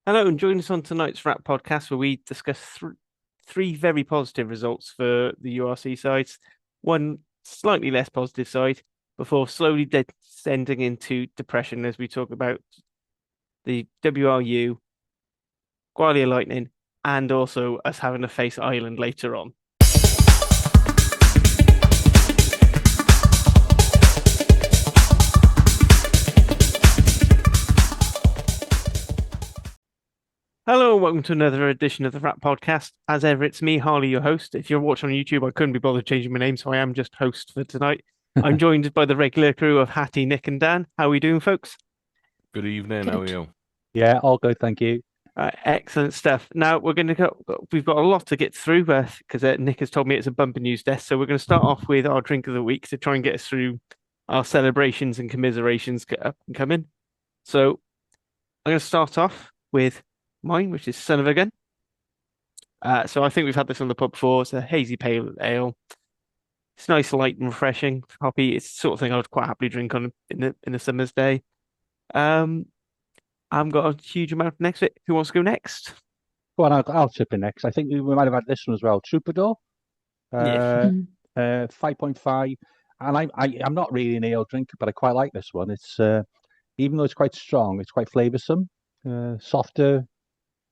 Hello, and join us on tonight's WRAP podcast where we discuss three very positive results for the URC sides, one slightly less positive side, before slowly descending into depression as we talk about the WRU, Gwalia Lightning, and also us having to face Ireland later on. Hello, and welcome to another edition of the WRAP podcast. As ever, it's me, Harley, your host. If you're watching on YouTube, I couldn't be bothered changing my name, so I am just host for tonight. I'm joined by the regular crew of Hattie, Nick, and Dan. How are we doing, folks? Good evening. How are Good. you? Yeah, all good, thank you. Excellent stuff. Now we're going to go. We've got a lot to get through, because Nick has told me it's a bumper news desk. So we're going to start off with our drink of the week to try and get us through our celebrations and commiserations up and coming. So I'm going to start off with mine, which is Son of a Gun. So I think we've had this on the pub before. It's a hazy pale ale. It's nice, light, and refreshing. Hoppy. It's the sort of thing I would quite happily drink on in a summer's day. Um, I've got a huge amount next to it. Who wants to go next? Go on, I'll chip in next. I think we might have had this one as well. Troubadour, Yeah. uh, 5.5. And I'm not really an ale drinker, but I quite like this one. It's even though it's quite strong, it's quite flavoursome, softer,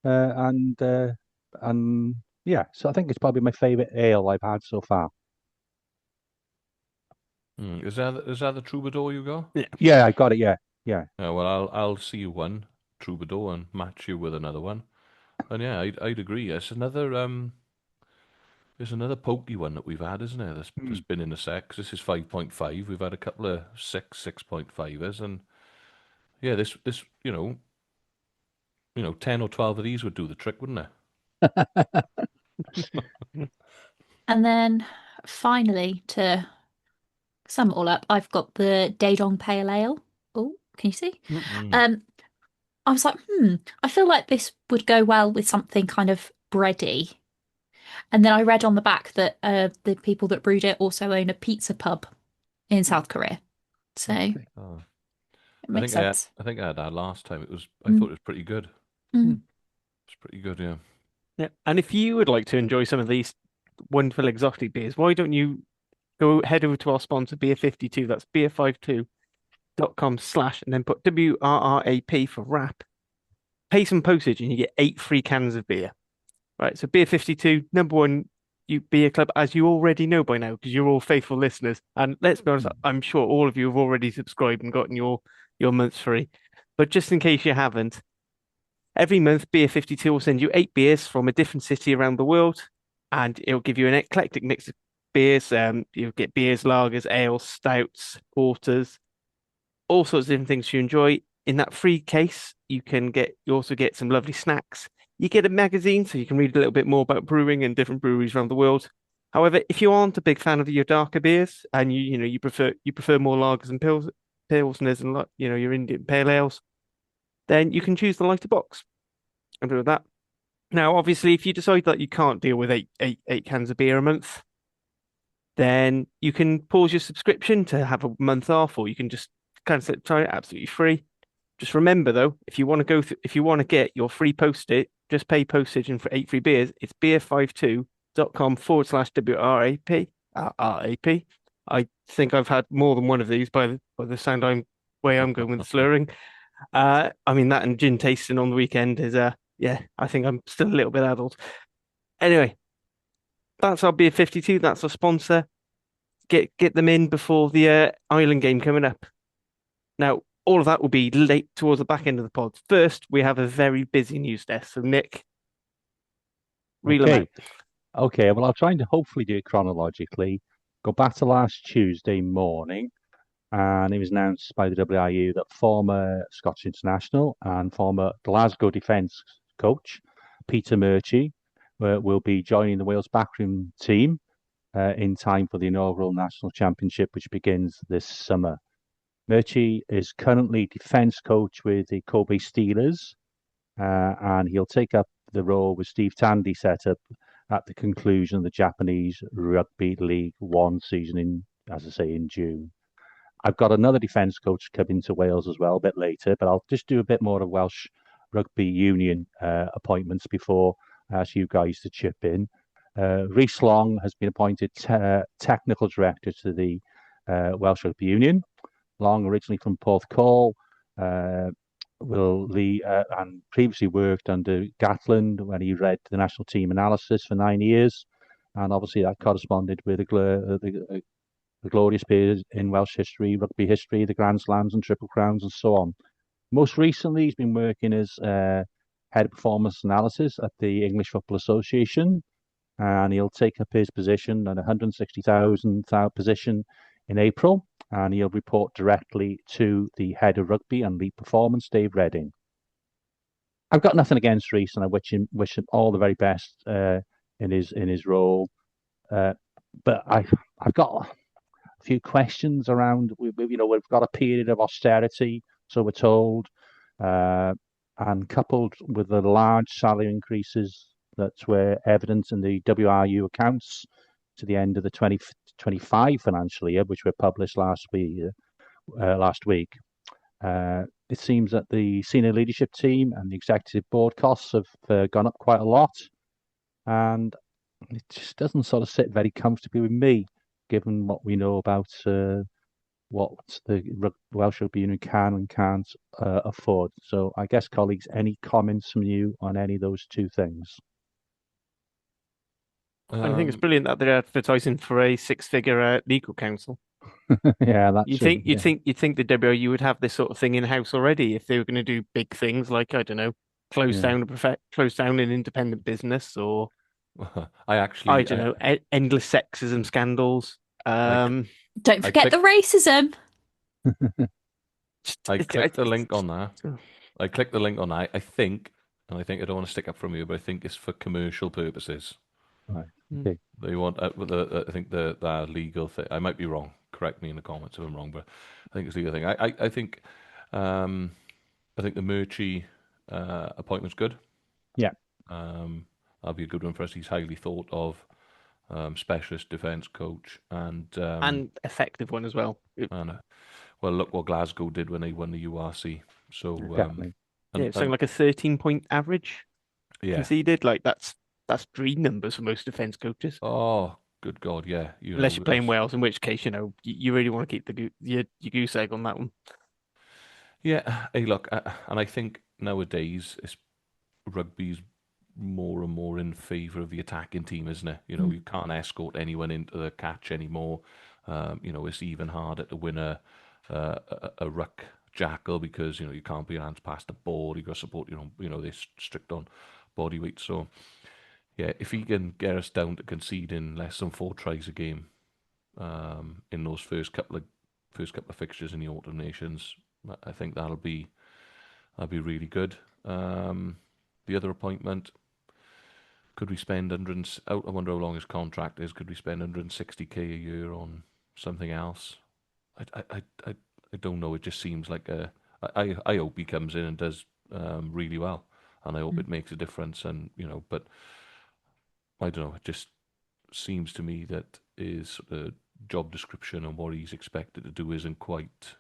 and yeah. So I think it's probably my favourite ale I've had so far. Is that the troubadour you got? Yeah. Yeah, I got it. Yeah, yeah. Well, I'll see you one troubadour and match you with another one. And yeah, I'd agree. There's another pokey one that we've had, isn't there? That's been in the sec. 'Cause this is 5.5. We've had a couple of 6.5s, and yeah, this 10 or 12 of these would do the trick, wouldn't it? Mm. And then finally, to sum it all up, I've got the Daedong Pale Ale. Oh, can you see? Mm. Um, I was like, I feel like this would go well with something kind of bready. And then I read on the back that the people that brewed it also own a pizza pub in South Korea. So it Oh, I makes think I had, sense. I think I had that last time. I Mm, thought it was pretty good. mm. It's pretty good, yeah. Yeah. And if you would like to enjoy some of these wonderful exotic beers, why don't you go head over to our sponsor, Beer 52? That's beer52.com/ and then put WRRAP for wrap. Pay some postage and you get 8 free cans of beer. Right. So Beer 52, number one beer club, as you already know by now, because you're all faithful listeners. And let's be honest, I'm sure all of you have already subscribed and gotten your months free. But just in case you haven't, every month, Beer 52 will send you 8 beers from a different city around the world, and it'll give you an eclectic mix of beers. You'll get beers, lagers, ales, stouts, porters, all sorts of different things you enjoy. In that free case, you also get some lovely snacks. You get a magazine, so you can read a little bit more about brewing and different breweries around the world. However, if you aren't a big fan of your darker beers and you prefer more lagers and pilsners and your Indian pale ales, then you can choose the lighter box and do that. Now, obviously, if you decide that you can't deal with eight cans of beer a month, then you can pause your subscription to have a month off, or you can just kind of try it absolutely free. Just remember though, if you want to get your free post-it, just pay postage and for 8 free beers, it's beer52.com/WRAP. RAP. I think I've had more than one of these by the sound I'm going with the slurring. I mean that and gin tasting on the weekend is yeah, I think I'm still a little bit adult. Anyway, that's our Beer 52. That's our sponsor. Get them in before the Ireland game coming up. Now, all of that will be late towards the back end of the pod. First, we have a very busy news desk. So, Nick, reel them Okay, out. okay. Well, I'll try and hopefully do it chronologically. Go back to last Tuesday morning. And it was announced by the WRU that former Scottish international and former Glasgow defence coach Peter Murchie will be joining the Wales backroom team in time for the inaugural national championship, which begins this summer. Murchie is currently defence coach with the Kobe Steelers, and he'll take up the role with Steve Tandy set up at the conclusion of the Japanese Rugby League One season as I say, in June. I've got another defence coach coming to Wales as well a bit later, but I'll just do a bit more of Welsh rugby union appointments before I ask you guys to chip in. Rhys Long has been appointed technical director to the Welsh Rugby Union. Long, originally from Porthcawl, and previously worked under Gatland when he read the national team analysis for 9 years, and obviously that corresponded with the glorious periods in Welsh history, rugby history, the Grand Slams and Triple Crowns, and so on. Most recently, he's been working as head of performance analysis at the English Football Association, and he'll take up his position at 160,000 position in April, and he'll report directly to the head of rugby and lead performance, Dave Redding. I've got nothing against Rhys, and I wish him all the very best in his role. But I've got a few questions around. We've got a period of austerity, so we're told, and coupled with the large salary increases that were evident in the WRU accounts to the end of the 2025 financial year, which were published last week. It seems that the senior leadership team and the executive board costs have gone up quite a lot, and it just doesn't sort of sit very comfortably with me, given what we know about what the Welsh Rugby Union can and can't afford. So I guess, colleagues, any comments from you on any of those two things? I think it's brilliant that they're advertising for a six-figure legal counsel. Yeah, that's You'd think the WRU would have this sort of thing in house already if they were going to do big things like, I don't know, close down an independent business, or I don't know, endless sexism scandals. Don't forget the racism. I clicked the link on that. I think I don't want to stick up from you, but I think it's for commercial purposes. Right. Okay. They want, I think the legal thing. I might be wrong. Correct me in the comments if I'm wrong, but I think it's the legal thing. I think the Murchie appointment's good. Yeah. That'll be a good one for us. He's highly thought of, specialist defence coach, and effective one as well. Well, look what Glasgow did when they won the URC. So definitely. Something like a 13-point average conceded. Like that's dream numbers for most defence coaches. Oh, good God, yeah. Unless you're playing Wales, in which case, you really want to keep your goose egg on that one. Yeah. Hey, look, and I think nowadays rugby's more and more in favour of the attacking team, isn't it? You can't escort anyone into the catch anymore. It's even harder to win a ruck jackal because you can't put your hands past the ball. You got to support they're strict on body weight. So yeah, if he can get us down to conceding less than 4 tries a game in those first couple of fixtures in the Autumn Nations, I think that'll be really good. The other appointment, could we spend I wonder how long his contract is. Could we spend 160k a year on something else? I don't know. It just seems like I hope he comes in and does really well, and I hope it makes a difference. And but I don't know. It just seems to me that his job description and what he's expected to do isn't quite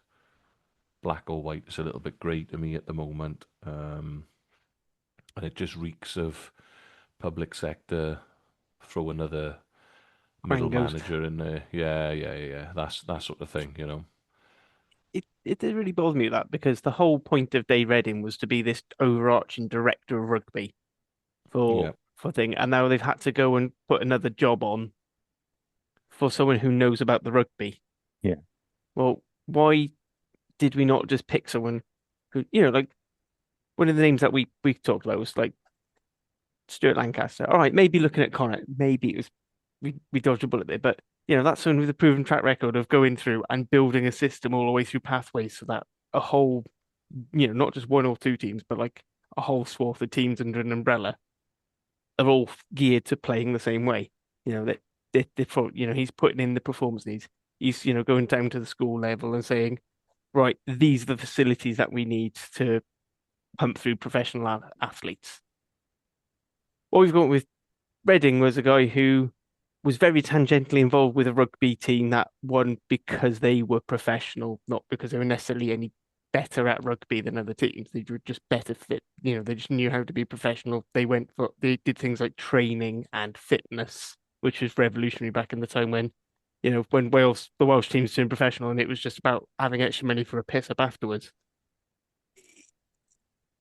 black or white. It's a little bit grey to me at the moment, and it just reeks of public sector. Throw another middle manager in there. Yeah. That's that sort of thing. It did really bother me that, because the whole point of Dave Redding was to be this overarching director of rugby for thing, and now they've had to go and put another job on for someone who knows about the rugby. Yeah. Well, why did we not just pick someone who, like one of the names that we talked about was like Stuart Lancaster. All right, maybe looking at Connor, maybe it was we dodged a bullet there, but that's someone with a proven track record of going through and building a system all the way through pathways so that a whole, not just one or two teams, but like a whole swath of teams under an umbrella are all geared to playing the same way. That he's putting in the performance needs. He's going down to the school level and saying, right, these are the facilities that we need to pump through professional athletes. What we've got with Redding was a guy who was very tangentially involved with a rugby team that won because they were professional, not because they were necessarily any better at rugby than other teams. They were just better fit. They just knew how to be professional. They did things like training and fitness, which was revolutionary back in the time when, when the Welsh teams turned professional and it was just about having extra money for a piss up afterwards.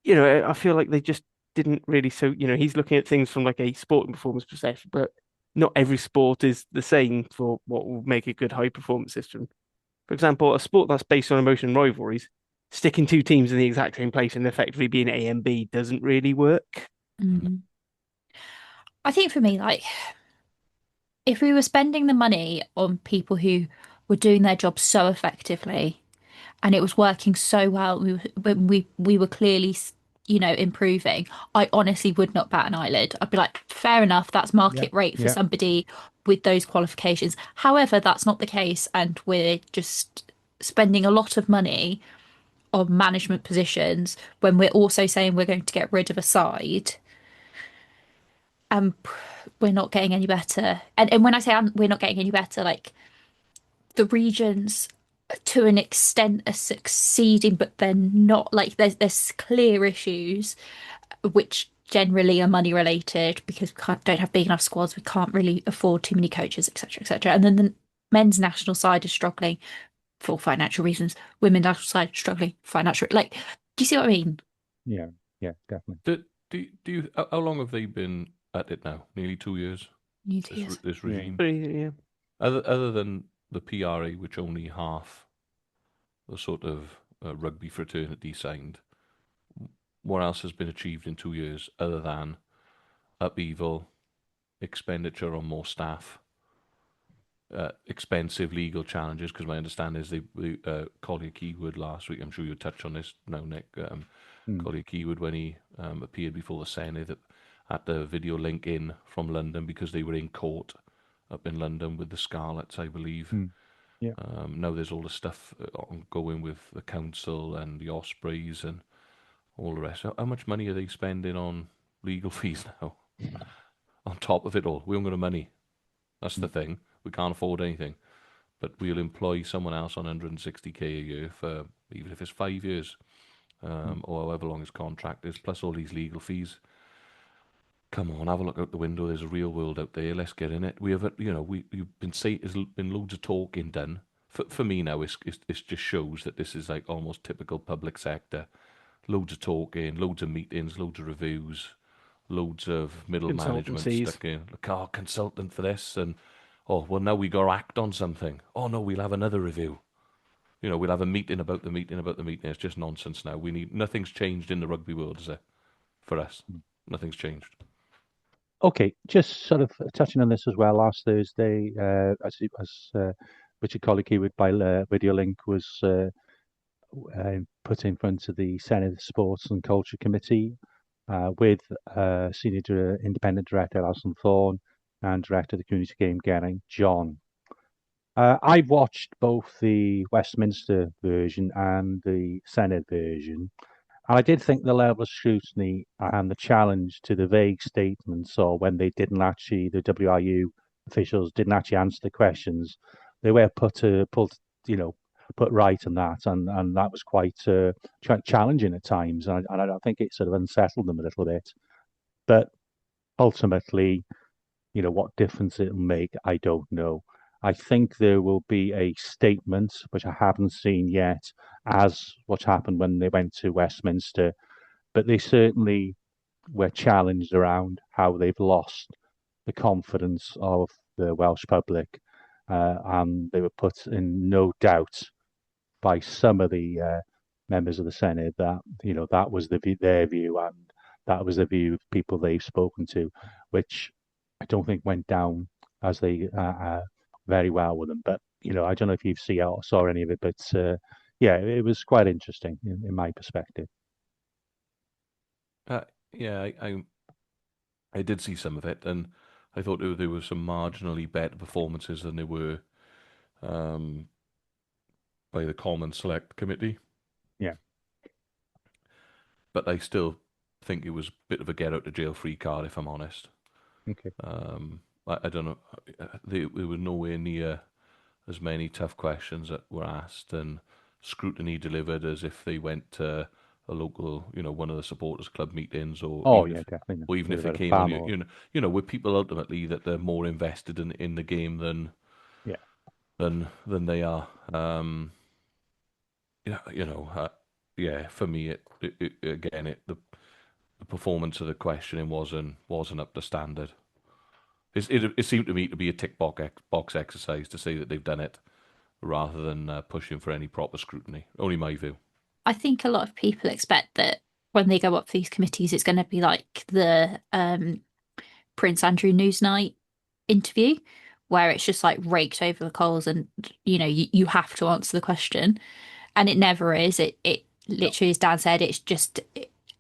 I feel like they just didn't really. So, he's looking at things from like a sporting performance perspective, but not every sport is the same for what will make a good high performance system. For example, a sport that's based on emotion and rivalries, sticking two teams in the exact same place and effectively being A and B doesn't really work. Mm. I think for me, like, if we were spending the money on people who were doing their job so effectively and it was working so well, we were clearly, improving, I honestly would not bat an eyelid. I'd be like, fair enough, that's Yeah, market rate for yeah. somebody with those qualifications. However, that's not the case, and we're just spending a lot of money on management positions when we're also saying we're going to get rid of a side, and we're not getting any better. And when I say we're not getting any better, like, the regions to an extent are succeeding, but they're not. Like, there's clear issues which generally are money related because we don't have big enough squads, we can't really afford too many coaches, etc., etc. And then the men's national side is struggling for financial reasons. Women's national side struggling financial. Like, do you see what I mean? Yeah, yeah, definitely. Do you? How long have they been at it now? Nearly 2 years. Need to This use. this Yeah. regime. But yeah, Other than the PRA, which only half the sort of rugby fraternity signed, what else has been achieved in 2 years other than upheaval, expenditure on more staff, expensive legal challenges? Because my understanding is Collier Keywood last week, I'm sure you touched on this now, Nick. Mm. Collier Keywood, when he appeared before the Senate, that had the video link in from London because they were in court up in London with the Scarlets, I believe. Mm. Yeah. Now there's all the stuff ongoing with the council and the Ospreys and all the rest. How much money are they spending on legal fees now? On top of it all, we haven't got the money. That's the thing. We can't afford anything. But we'll employ someone else on 160k a year for, even if it's 5 years, or however long his contract is, plus all these legal fees. Come on, have a look out the window. There's a real world out there. Let's get in it. We have, you've been there's been loads of talking done. For me now, it just shows that this is like almost typical public sector. Loads of talking, loads of meetings, loads of reviews, loads of middle management consultancies. stuck in. Look, our consultant for this, and oh well, now we got to act on something. Oh no, we'll have another review. We'll have a meeting about the meeting about the meeting. It's just nonsense now. Nothing's changed in the rugby world, is it? For us, nothing's changed. Okay, just sort of touching on this as well. Last Thursday, as Richard Colleague with by video link was put in front of the Senate Sports and Culture Committee with Senior Independent Director Alison Thorne and Director of the Community Game Getting John. I've watched both the Westminster version and the Senate version, and I did think the level of scrutiny and the challenge to the vague statements, or when they didn't actually, the WRU officials didn't actually answer the questions, they were put right on that, and that was quite challenging at times, and I think it sort of unsettled them a little bit. But ultimately, what difference it'll make, I don't know. I think there will be a statement, which I haven't seen yet, as what happened when they went to Westminster, but they certainly were challenged around how they've lost the confidence of the Welsh public, and they were put in no doubt by some of the members of the Senate that that was their view, and that was the view of people they've spoken to, which I don't think went down as they very well with them. But I don't know if you've seen or saw any of it, but yeah, it was quite interesting in my perspective. Yeah, I did see some of it, and I thought there were some marginally better performances than there were by the Common Select Committee. Yeah. But I still think it was a bit of a get out of jail free card, if I'm honest. Okay. I don't know. There were nowhere near as many tough questions that were asked, and scrutiny delivered as if they went to a local, one of the supporters club meetings, or Oh yeah, definitely. or even Would if have they had a came far on, more. with people ultimately that they're more invested in the game Yeah. than they are. Yeah, yeah. For me, the performance of the questioning wasn't up to standard. It seemed to me to be a tick box exercise to say that they've done it rather than pushing for any proper scrutiny. Only my view. I think a lot of people expect that when they go up for these committees, it's going to be like the Prince Andrew Newsnight interview, where it's just like raked over the coals and you have to answer the question. And it never is. It No. literally, as Dan said, it's just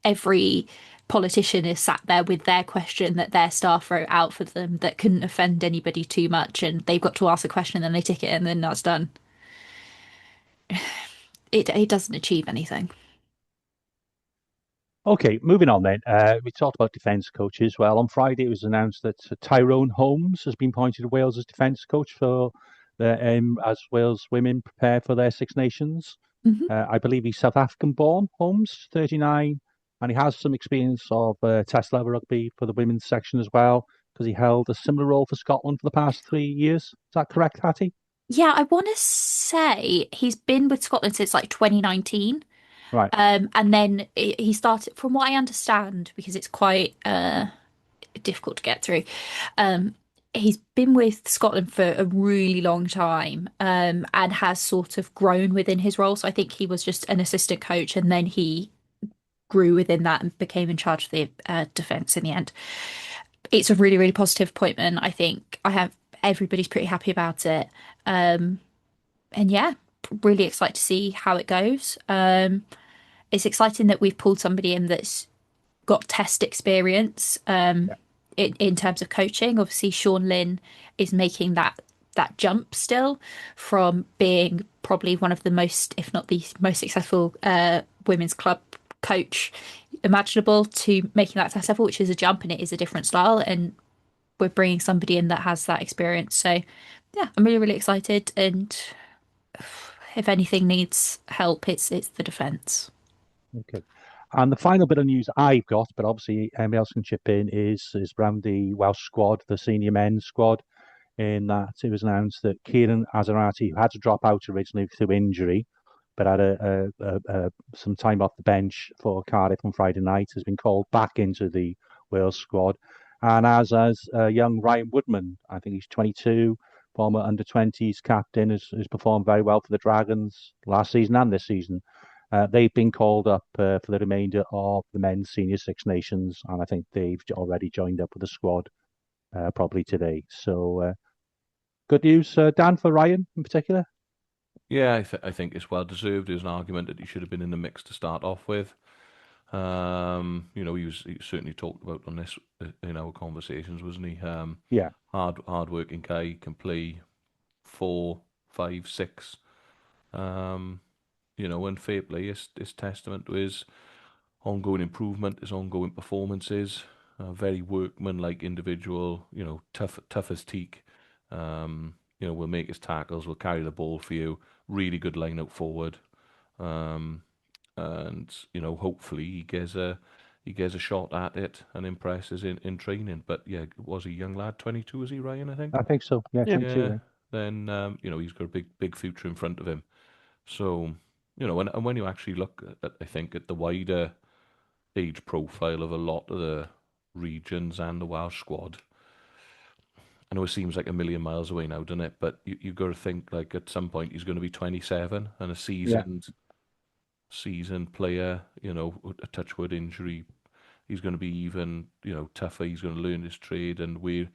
every politician is sat there with their question that their staff wrote out for them that couldn't offend anybody too much, and they've got to ask a question, then they tick it, and then that's done. It doesn't achieve anything. Okay, moving on then. We talked about defence coaches. Well, on Friday it was announced that Tyrone Holmes has been appointed Wales as defence coach for as Wales women prepare for their Six Nations. Hmm. I believe he's South African born, Holmes, 39, and he has some experience of Test level rugby for the women's section as well, because he held a similar role for Scotland for the past 3 years. Is that correct, Hattie? Yeah, I want to say he's been with Scotland since like 2019. Right. And then he started, from what I understand, because it's quite difficult to get through. Um, he's been with Scotland for a really long time, and has sort of grown within his role. So I think he was just an assistant coach, and then he grew within that and became in charge of the defence in the end. It's a really, really positive appointment. I think everybody's pretty happy about it. And yeah, really excited to see how it goes. It's exciting that we've pulled somebody in that's got test experience Yeah. in terms of coaching. Obviously, Sean Lynn is making that jump still from being probably one of the most, if not the most successful women's club coach imaginable, to making that test level, which is a jump and it is a different style. And we're bringing somebody in that has that experience. So yeah, I'm really, really excited. And if anything needs help, it's the defence. Okay. And the final bit of news I've got, but obviously anybody else can chip in, is around the Welsh squad, the senior men's squad, in that it was announced that Kieran Azarati, who had to drop out originally through injury, but had some time off the bench for Cardiff on Friday night, has been called back into the Wales squad. And as young Ryan Woodman, I think he's 22, former under-20s captain, has performed very well for the Dragons last season and this season. They've been called up for the remainder of the men's senior Six Nations, and I think they've already joined up with the squad probably today. So good news, Dan, for Ryan in particular. Yeah, I think it's well deserved. There's an argument that he should have been in the mix to start off with. He certainly talked about on this in our conversations, wasn't he? Yeah, Hard working guy, can play 4, 5, 6. And fair play is testament to his ongoing improvement, his ongoing performances. Very workman-like individual. Tough as teak. Will make his tackles, will carry the ball for you. Really good line out forward. And hopefully he gets a shot at it and impresses in training. But yeah, was he young lad? 22, was he, Ryan? I think. I think so. Yeah, Yeah. 22. Yeah. Right? Then he's got a big future in front of him. So when you actually look at, I think, at the wider age profile of a lot of the regions and the Welsh squad, I know it seems like a million miles away now, doesn't it? But you got to think, like, at some point he's going to be 27 and a Yeah. seasoned player. A touchwood injury, he's going to be even tougher. He's going to learn his trade, and we're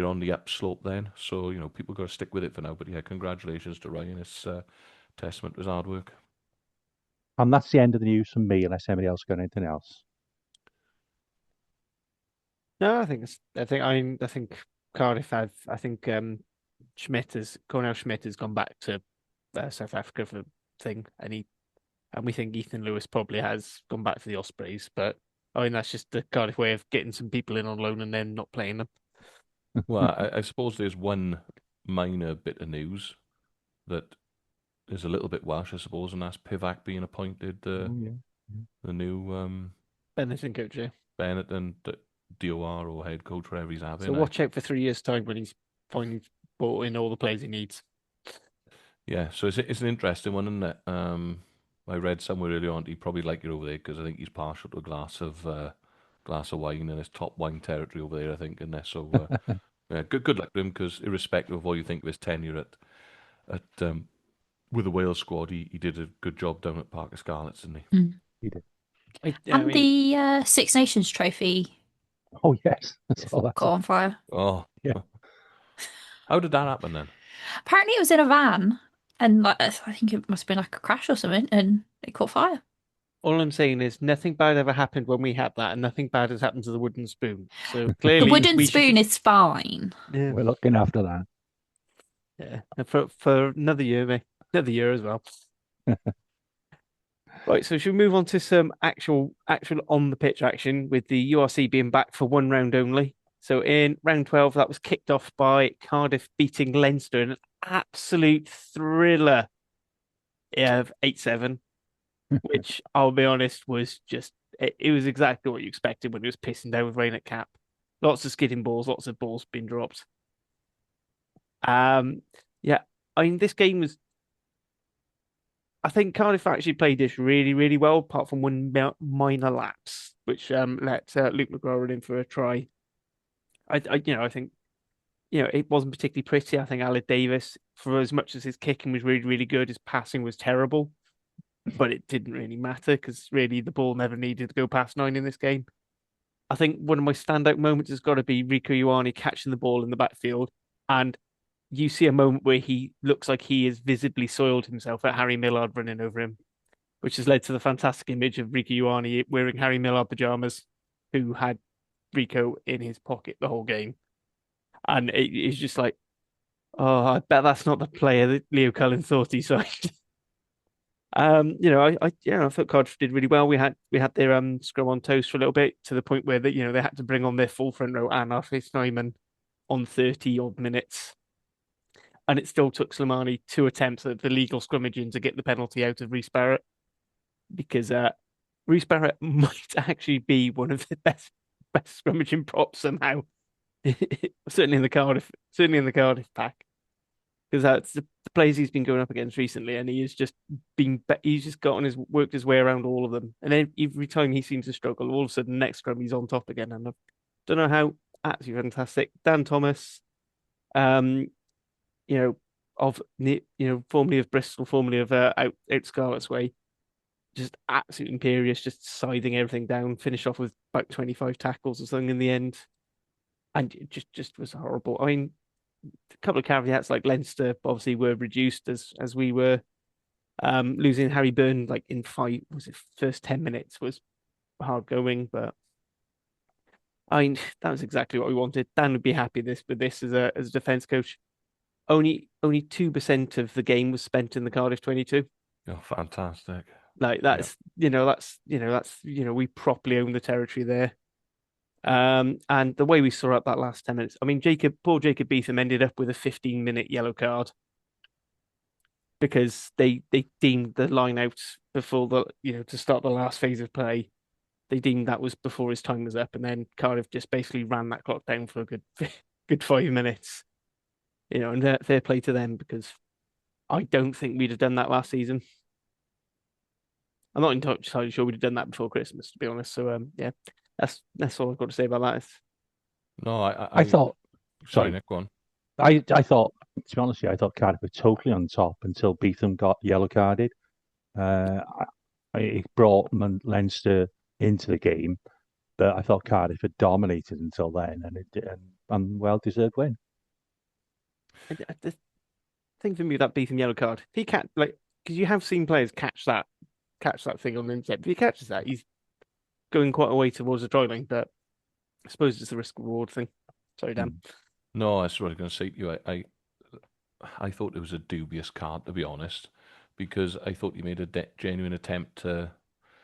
on the upslope then. So people got to stick with it for now. But yeah, congratulations to Ryan. It's testament to his hard work. And that's the end of the news from me, unless anybody else got anything else. No, I think Cardiff have. I think Cornell Schmidt has gone back to South Africa for the thing, and we think Ethan Lewis probably has gone back to the Ospreys. But I mean, that's just the Cardiff way of getting some people in on loan and then not playing them. Well, I suppose there's one minor bit of news that is a little bit Welsh, I suppose, and that's Pivac being appointed Oh, yeah. the new Benetton coach, yeah. Benetton DOR or head coach, wherever he's having. So watch out for 3 years' time when he's finally brought in all the players he needs. Yeah, so it's an interesting one, isn't it? I read somewhere earlier on he'd probably like it over there because I think he's partial to a glass of wine, and it's top wine territory over there, I think, in there. So yeah, good luck to him, because irrespective of what you think of his tenure at with the Wales squad, he did a good job down at Parker Scarlets, didn't he? He did. I And mean, the Six Nations trophy Oh, yes. I saw that. caught on fire. Oh, Yeah. How did that happen then? Apparently, it was in a van, and like, I think it must have been like a crash or something, and it caught fire. all I'm saying is nothing bad ever happened when we had that, and nothing bad has happened to the wooden spoon. So The clearly, wooden we spoon should, is fine. yeah, We're looking after that. yeah, and for another year, mate, another year as well. Right, so should we move on to some actual on the pitch action with the URC being back for 1 round only? So in round 12, that was kicked off by Cardiff beating Leinster in an absolute thriller of 8-7, which I'll be honest was just it was exactly what you expected when it was pissing down with rain at Cap. Lots of skidding balls, lots of balls being dropped. Yeah, I mean this game was. I think Cardiff actually played this really, really well, apart from one minor lapse, which let Luke McGraw in for a try. I think, it wasn't particularly pretty. I think Aled Davis, for as much as his kicking was really, really good, his passing was terrible, but it didn't really matter because really the ball never needed to go past 9 in this game. I think one of my standout moments has got to be Rico Ioane catching the ball in the backfield, and you see a moment where he looks like he has visibly soiled himself at Harry Millard running over him, which has led to the fantastic image of Rico Ioane wearing Harry Millard pajamas, who had Rico in his pocket the whole game. And it's just like, oh, I bet that's not the player that Leo Cullen thought he signed. I thought Cardiff did really well. We had their scrum on toast for a little bit, to the point where they had to bring on their full front row and Arthur Snyman on 30 odd minutes. And it still took Slimani 2 attempts at the legal scrummaging to get the penalty out of Reece Barrett, because Reece Barrett might actually be one of the best scrummaging props somehow. certainly in the Cardiff pack, because that's the players he's been going up against recently, and he's just worked his way around all of them. And then every time he seems to struggle, all of a sudden next scrum he's on top again. And I don't know how. Absolutely fantastic. Dan Thomas, um, formerly of Bristol, formerly of out Scarlets way, just absolutely imperious, just scything everything down. Finished off with about 25 tackles or something in the end, and it just was horrible. I mean, a couple of caveats, like Leinster obviously were reduced as we were. Losing Harry Byrne like in first 10 minutes was hard going, but I mean that was exactly what we wanted. Dan would be happy with this as a defense coach. Only 2% of the game was spent in the Cardiff 22. Oh, fantastic. Like we properly own the territory there. And the way we saw up that last 10 minutes, I mean, poor Jacob Beetham ended up with a 15-minute yellow card because they deemed the line out before to start the last phase of play. They deemed that was before his time was up, and then Cardiff just basically ran that clock down for a good 5 minutes. And fair play to them, because I don't think we'd have done that last season. I'm not entirely sure we'd have done that before Christmas, to be honest. So yeah, that's all I've got to say about that. No, I thought. Sorry, Nick, go on. I thought, to be honest with you, I thought Cardiff were totally on top until Beetham got yellow carded. It brought Leinster into the game, but I thought Cardiff had dominated until then, and well-deserved win. The thing for me with that Beetham yellow card, if he because you have seen players catch that thing on the intercept. If he catches that, he's going quite a way towards the try line. But I suppose it's the risk reward thing. Sorry, Dan. No, that's what I was going to say to you. I thought it was a dubious card, to be honest, because I thought he made a genuine attempt to.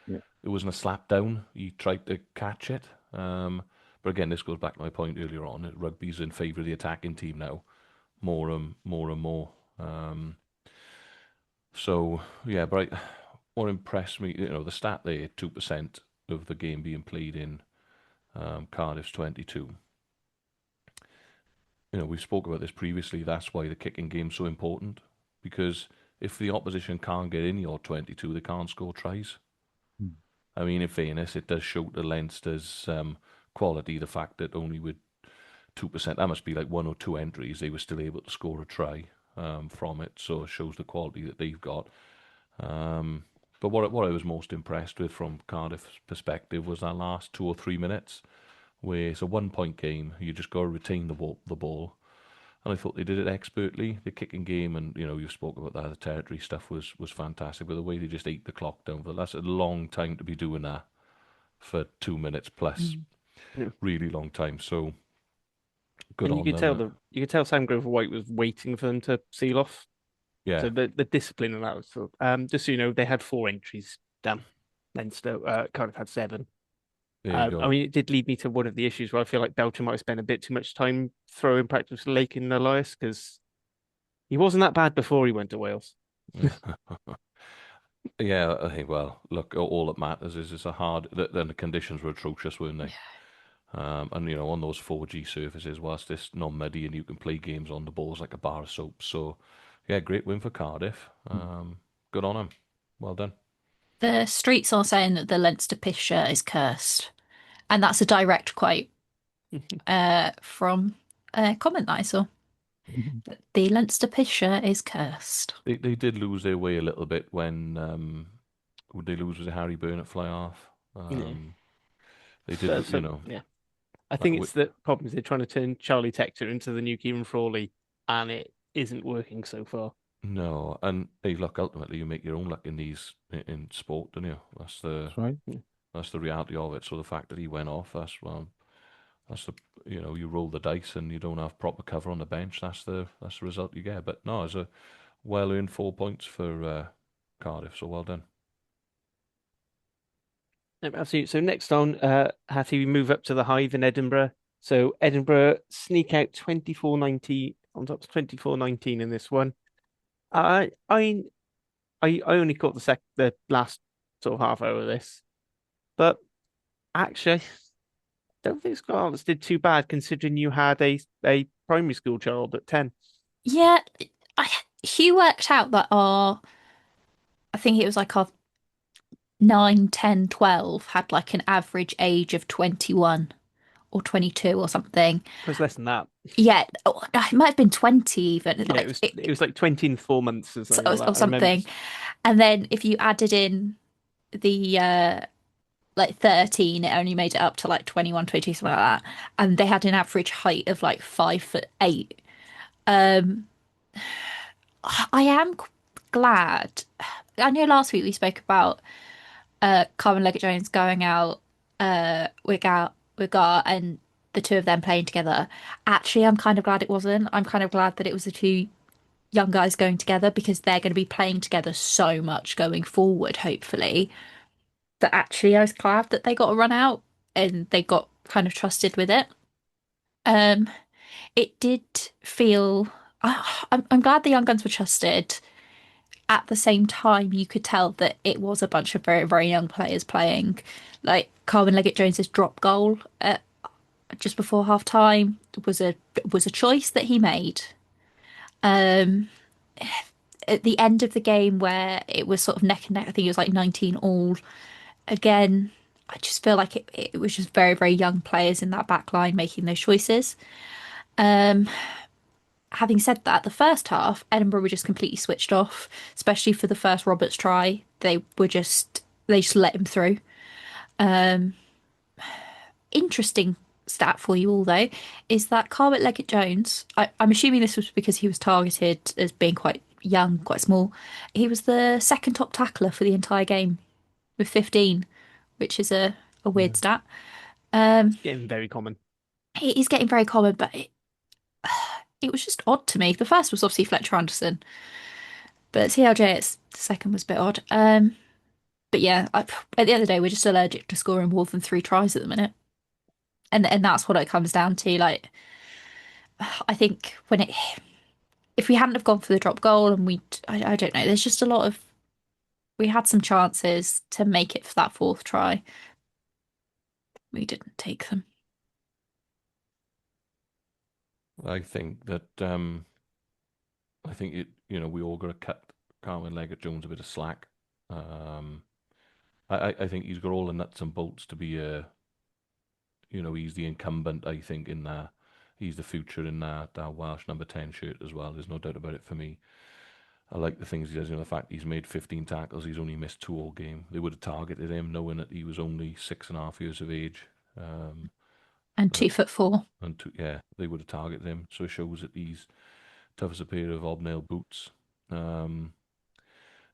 Yeah. It wasn't a slap down. He tried to catch it. But again, this goes back to my point earlier on. Rugby's in favour of the attacking team now, more and more. So yeah, but what impressed me, the stat there, 2% of the game being played in Cardiff's 22. We spoke about this previously. That's why the kicking game's so important, because if the opposition can't get in your 22, they can't score tries. Mm. I mean, in fairness, it does show the Leinster's quality, the fact that only with 2%, that must be like one or two entries, they were still able to score a try from it. So it shows the quality that they've got. But what I was most impressed with from Cardiff's perspective was that last 2 or 3 minutes, where it's a 1 point game, you just got to retain the ball. And I thought they did it expertly. The kicking game, and you spoke about that, the territory stuff was fantastic. But the way they just ate the clock down, that's a long time to be doing that for 2 minutes plus, Mm. Yeah. really long time. So good And you on could tell them. Sam Grover White was waiting for them to seal off. Yeah, So the discipline of that was just so you know, they had 4 entries down. Leinster Cardiff had 7. there you I go. mean, it did lead me to one of the issues where I feel like Belcher might have spent a bit too much time throwing practice Lake in Elias because he wasn't that bad before he went to Wales. Yeah, I think. Well, look, all that matters is it's a hard. Then the conditions were atrocious, weren't they? And on those 4G surfaces, whilst it's not muddy and you can play games on the balls like a bar of soap. So, yeah, great win for Cardiff. Good on them. Well done. The streets are saying that the Leinster piss shirt is cursed, and that's a direct quote from a comment that I saw. The Leinster piss shirt is cursed. They did lose their way a little bit when would they lose with Harry Burnett fly off? Yeah. They did, Yeah. I that think it's the problem is they're trying to turn Charlie Tector into the new Kieran Frawley, and it isn't working so far. no. And hey, look, ultimately you make your own luck in these in sport, don't you? That's the That's right. that's the reality of it. So the fact that he went off, that's the you roll the dice and you don't have proper cover on the bench. That's the result you get. But no, it's a well earned 4 points for Cardiff. So well done. No, absolutely. So next on, Hattie, we move up to the Hive in Edinburgh. So Edinburgh sneak out 24-19 on top of 24-19 in this one. I I I only caught the last sort of half hour of this, but actually, I don't think Scarlets did too bad considering you had a primary school child at 10. Yeah, Hugh worked out that I think it was like our 9, 10, 12 had like an average age of 21 or 22 or something. It was less than that. Yeah, it might have been 20 even, Yeah, it was like 20 in 4 months or something like or that. I remember. something. And then if you added in the like 13, it only made it up to like 21, 22, something like that. And they had an average height of like 5'8". Um, I am glad. I know last week we spoke about Carmen Leggett-Jones going out, Wigar, and the two of them playing together. Actually, I'm kind of glad it wasn't. I'm kind of glad that it was the two young guys going together because they're going to be playing together so much going forward, hopefully. That actually, I was glad that they got a run out and they got kind of trusted with it. Um, it did feel. I'm glad the young guns were trusted. At the same time, you could tell that it was a bunch of very, very young players playing. Like Carmen Leggett-Jones's drop goal just before half time was a choice that he made. Um, at the end of the game where it was sort of neck and neck, I think it was like 19 all. Again, I just feel like it was just very, very young players in that back line making those choices. Um, Having said that, the first half, Edinburgh were just completely switched off, especially for the first Roberts try. They just let him through. Um, Interesting stat for you all though is that Carwit Leggett Jones. I'm assuming this was because he was targeted as being quite young, quite small. He was the second top tackler for the entire game with 15, which is a Yeah. weird stat. It's getting very common. He's getting very common, but it was just odd to me. The first was obviously Fletcher Anderson, but CLJ, the second was a bit odd. But yeah, at the end of the day, we're just allergic to scoring more than 3 tries at the minute, and that's what it comes down to. Like, I think if we hadn't have gone for the drop goal and I don't know, there's just a lot of, we had some chances to make it for that fourth try. We didn't take them. I think that we all got to cut Carwyn Leggett-Jones a bit of slack. I think he's got all the nuts and bolts to be he's the incumbent. I think in that he's the future in that Welsh number 10 shirt as well. There's no doubt about it for me. I like the things he does. The fact he's made 15 tackles, he's only missed 2 all game. They would have targeted him knowing that he was only 6.5 years of age. And 2'4". And yeah, they would have targeted him. So it shows that he's tough as a pair of hobnail boots. You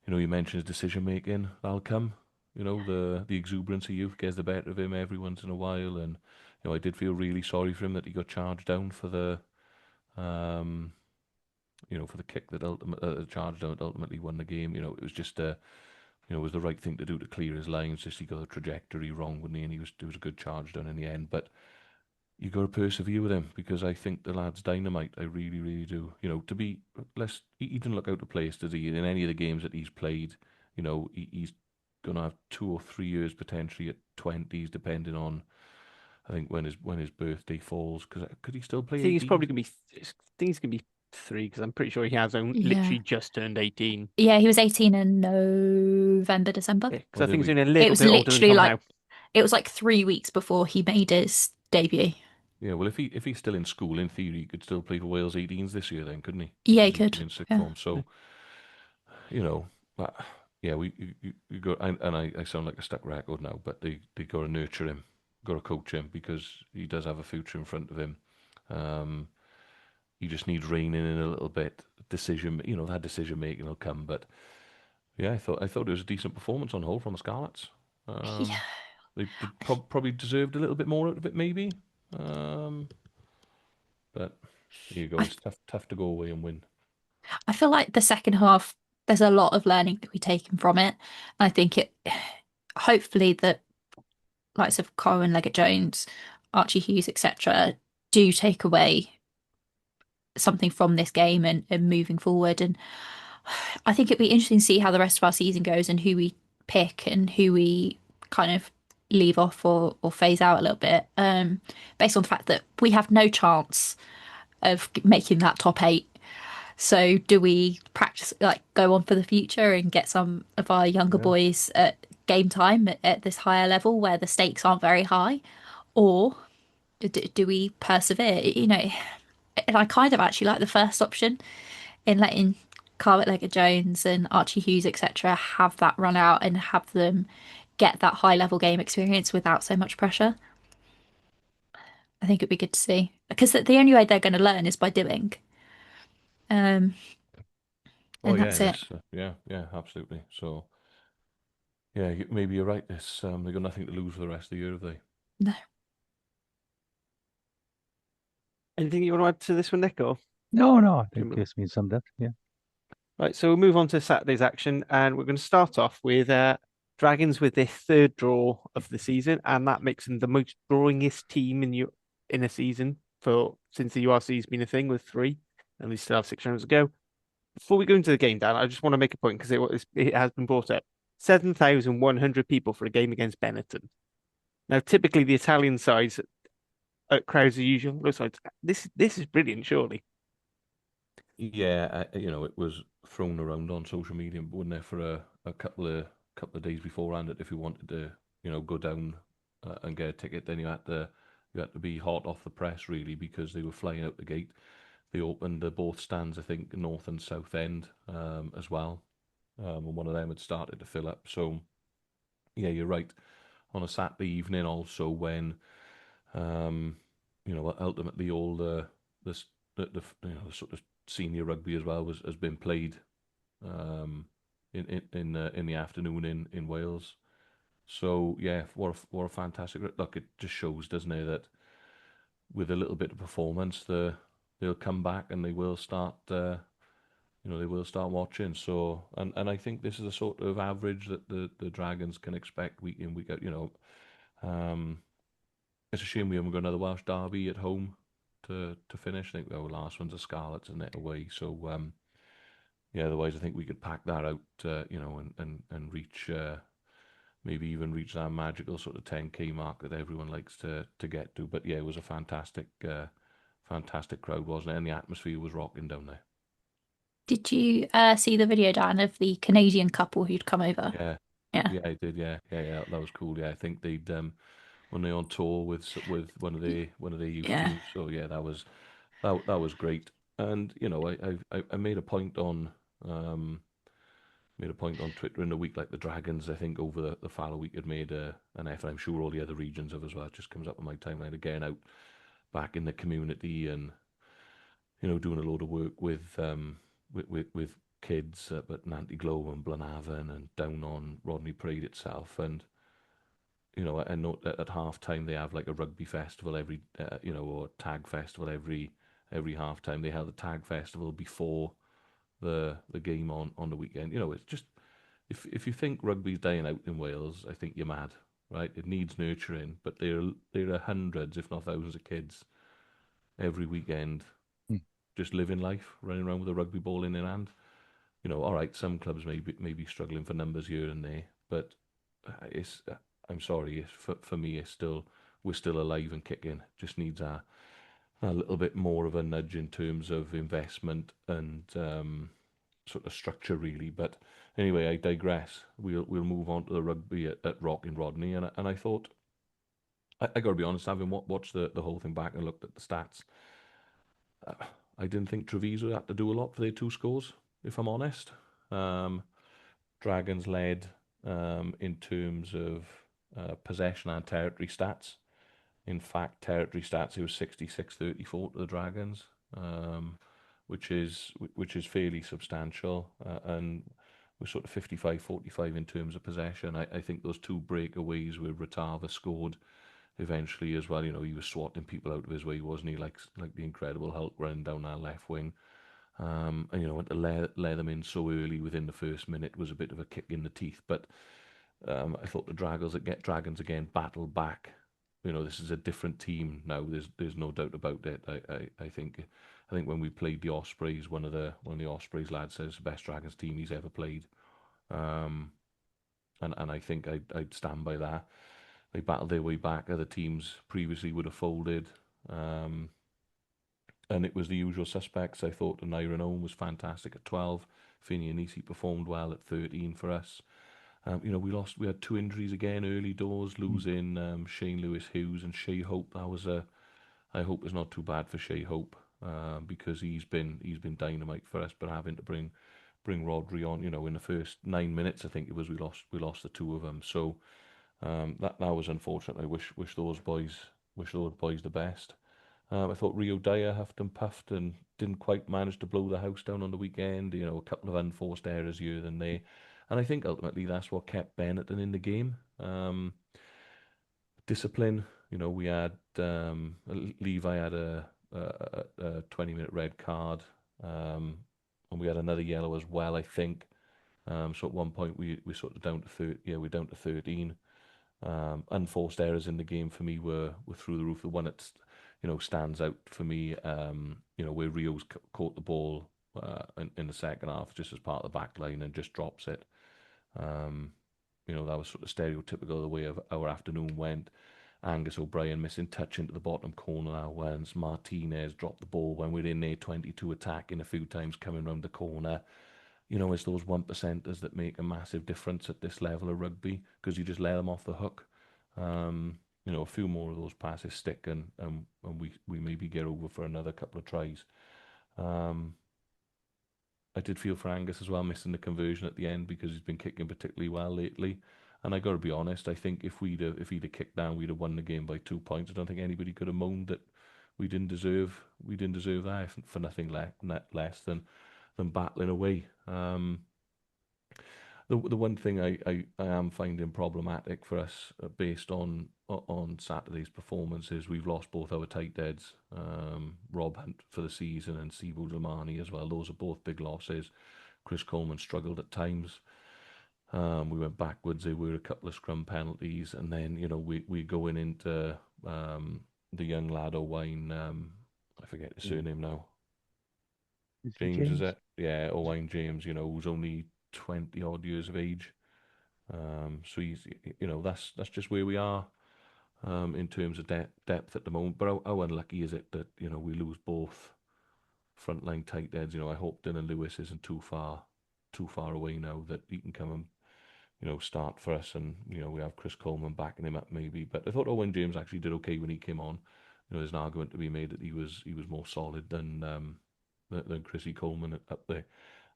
mentioned his decision making. That'll come. The exuberance of youth gets the better of him every once in a while, and I did feel really sorry for him that he got charged down for the for the kick that charged down that ultimately won the game. It was just it was the right thing to do to clear his lines. Just he got the trajectory wrong, wouldn't he? And it was a good charge down in the end, but you got to persevere with him because I think the lad's dynamite. I really, really do. To be less, he didn't look out of place, does he? In any of the games that he's played, he's going to have 2 or 3 years potentially at 20s, depending on I think when his birthday falls. Because could he still play? I think he's 18? probably going to be. I think he's going to be 3 because I'm pretty sure he has literally just turned 18. Yeah, he was 18 in November, December. Yeah, because I think he's only a little was bit older than literally Tom like Howe. it was like 3 weeks before he made his debut. Yeah, well, if he's still in school, in theory, he could still play for Wales 18s this year, then, couldn't he? Yeah, he Because he'd could. be in sixth Yeah. form. So, but, yeah, you got, and I sound like a stuck record now, but they got to nurture him, got to coach him because he does have a future in front of him. He just needs reining in a little bit. That decision making will come. But yeah, I thought it was a decent performance on the whole from the Scarlets. Yeah. They probably deserved a little bit more out of it, maybe. But there you go. It's tough to go away and win. I feel like the second half, there's a lot of learning to be taken from it. And I think hopefully the likes of Colin Leggett-Jones, Archie Hughes, etc., do take away something from this game and moving forward. And I think it'd be interesting to see how the rest of our season goes and who we pick and who we kind of leave off or phase out a little bit, based on the fact that we have no chance of making that top 8. So do we practice, like go on for the future and get some of our younger Yeah. boys at game time at this higher level where the stakes aren't very high? Or do we persevere? And I kind of actually like the first option in letting Carlett Leggett-Jones and Archie Hughes, etc., have that run out and have them get that high level game experience without so much pressure. I think it'd be good to see because the only way they're going to learn is by doing. Um, Oh and yeah, that's and it. it's yeah, absolutely. So yeah, maybe you're right. This they got nothing to lose for the rest of the year, have they? No. Anything you want to add to this one, Nick? Or No, I think Jim? it's been summed up. Yeah. Right, so we'll move on to Saturday's action, and we're going to start off with Dragons with their 3rd draw of the season, and that makes them the most drawingest team in a season since the URC's been a thing with 3, and we still have 6 rounds to go. Before we go into the game, Dan, I just want to make a point because it has been brought up. 7,100 people for a game against Benetton. Now, typically the Italian sides crowds are usual. This is brilliant, surely. Yeah, it was thrown around on social media, wasn't there, for a couple of days beforehand that if you wanted to, go down and get a ticket, then you had to be hot off the press really because they were flying out the gate. They opened both stands, I think, north and south end as well, and one of them had started to fill up. So yeah, you're right. On a Saturday evening, also when ultimately all the sort of senior rugby as well has been played um, in the afternoon in Wales. So yeah, what a fantastic look! It just shows, doesn't it, that with a little bit of performance, they'll come back and they will start. They will start watching. So and I think this is a sort of average that the Dragons can expect week in week out. Um, it's a shame we haven't got another Welsh derby at home to finish. I think our last one's a Scarlets and it away. So yeah, otherwise I think we could pack that out, and reach maybe even reach that magical sort of 10K mark that everyone likes to get to. But yeah, it was a fantastic crowd, wasn't it? And the atmosphere was rocking down there. Did you see the video, Dan, of the Canadian couple who'd come over? Yeah, Yeah. yeah, I did. Yeah, that was cool. Yeah, I think they'd when they're on tour with one of their youth Yeah. teams. So yeah, that was great. And I made a point on um Twitter in the week, like the Dragons. I think over the fallow week had made an effort. I'm sure all the other regions have as well. It just comes up on my timeline again, out back in the community, and doing a load of work with kids at Nanty Glow and Blenavon and down on Rodney Parade itself. And I know that at half time they have like a rugby festival every or tag festival every half time. They have the tag festival before the game on the weekend. It's just, if you think rugby's dying out in Wales, I think you're mad, right? It needs nurturing, but there are hundreds, if not thousands, of kids every weekend Hmm. just living life, running around with a rugby ball in their hand. All right, some clubs may be struggling for numbers here and there, but it's I'm sorry, for me, we're still alive and kicking. Just needs a little bit more of a nudge in terms of investment and sort of structure, really. But anyway, I digress. We'll move on to the rugby at Rock in Rodney, and I thought, I got to be honest, having watched the whole thing back and looked at the stats, I didn't think Treviso had to do a lot for their two scores, if I'm honest. Um, Dragons led in terms of possession and territory stats. In fact, territory stats, it was 66-34 to the Dragons, which is fairly substantial, and we're sort of 55-45 in terms of possession. I think those two breakaways where Ratava scored eventually as well. He was swatting people out of his way, wasn't he? Like the Incredible Hulk running down that left wing. And to lay them in so early within the first minute was a bit of a kick in the teeth. But I thought the Dragons again battled back. This is a different team now. There's no doubt about it. I think when we played the Ospreys, one of the Ospreys lads says the best Dragons team he's ever played. And I think I'd stand by that. They battled their way back. Other teams previously would have folded. And it was the usual suspects. I thought the Nairn Owen was fantastic at 12. Finney and Nisi performed well at 13 for us. We had two injuries again early doors, losing Shane Lewis Hughes and Shea Hope. I hope it's not too bad for Shea Hope, because he's been dynamite for us, but having to bring Rodri on, in the first 9 minutes, I think it was, we lost the two of them. So that was unfortunate. I wish those boys the best. I thought Rio Dyer huffed and puffed and didn't quite manage to blow the house down on the weekend. A couple of unforced errors here and there. And I think ultimately that's what kept Benetton in the game. Discipline. We had Levi had a 20-minute red card, and we had another yellow as well, I think. So at one point we sort of down to 30. Yeah, we're down to 13. Unforced errors in the game for me were through the roof. The one that stands out for me, where Rio's caught the ball in the second half just as part of the back line and just drops it. That was sort of stereotypical of the way of our afternoon went. Angus O'Brien missing touch into the bottom corner now, once Martinez dropped the ball when we're in there 22 attacking a few times coming round the corner. It's those 1%ers that make a massive difference at this level of rugby, because you just let them off the hook. A few more of those passes stick, and we maybe get over for another couple of tries. I did feel for Angus as well, missing the conversion at the end, because he's been kicking particularly well lately. And I got to be honest, I think if he'd have kicked down, we'd have won the game by 2 points. I don't think anybody could have moaned that we didn't deserve that for nothing less than battling away. The one thing I am finding problematic for us, based on Saturday's performances, we've lost both our tight heads, Rob Hunt for the season and Sibu Dlamani as well. Those are both big losses. Chris Coleman struggled at times. We went backwards. There were a couple of scrum penalties, and then we're going into the young lad Owain, I forget his surname now. Is it James, is James? it? Yeah, Owain James, who's only 20 odd years of age. So he's, that's just where we are in terms of depth at the moment. But how unlucky is it that, we lose both frontline tight ends? I hope Dylan Lewis isn't too far away now that he can come and, start for us, and, we have Chris Coleman backing him up maybe. But I thought Owen James actually did okay when he came on. There's an argument to be made that he was more solid than Chrissy Coleman up there.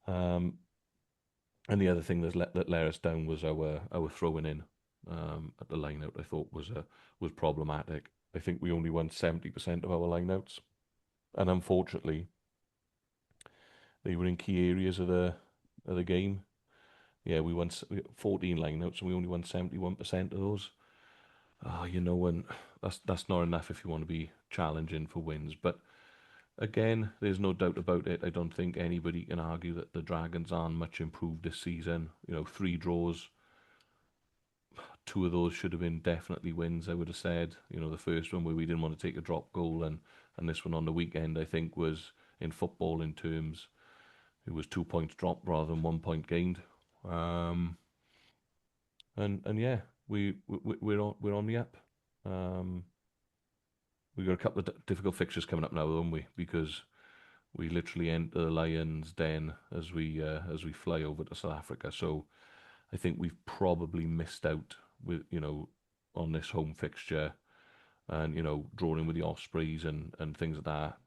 And the other thing that let us down was our throwing in at the lineout. I thought was problematic. I think we only won 70% of our lineouts, and unfortunately, they were in key areas of the game. Yeah, we won 14 lineouts, and we only won 71% of those. And that's not enough if you want to be challenging for wins. But again, there's no doubt about it. I don't think anybody can argue that the Dragons aren't much improved this season. 3 draws. 2 of those should have been definitely wins, I would have said. The first one where we didn't want to take a drop goal, and this one on the weekend, I think, was in footballing terms, it was 2 points dropped rather than 1 point gained. And yeah, we're on the up. We've got a couple of difficult fixtures coming up now, haven't we? Because we literally enter the Lions' den as we fly over to South Africa. So I think we've probably missed out with on this home fixture, and drawing with the Ospreys and things like that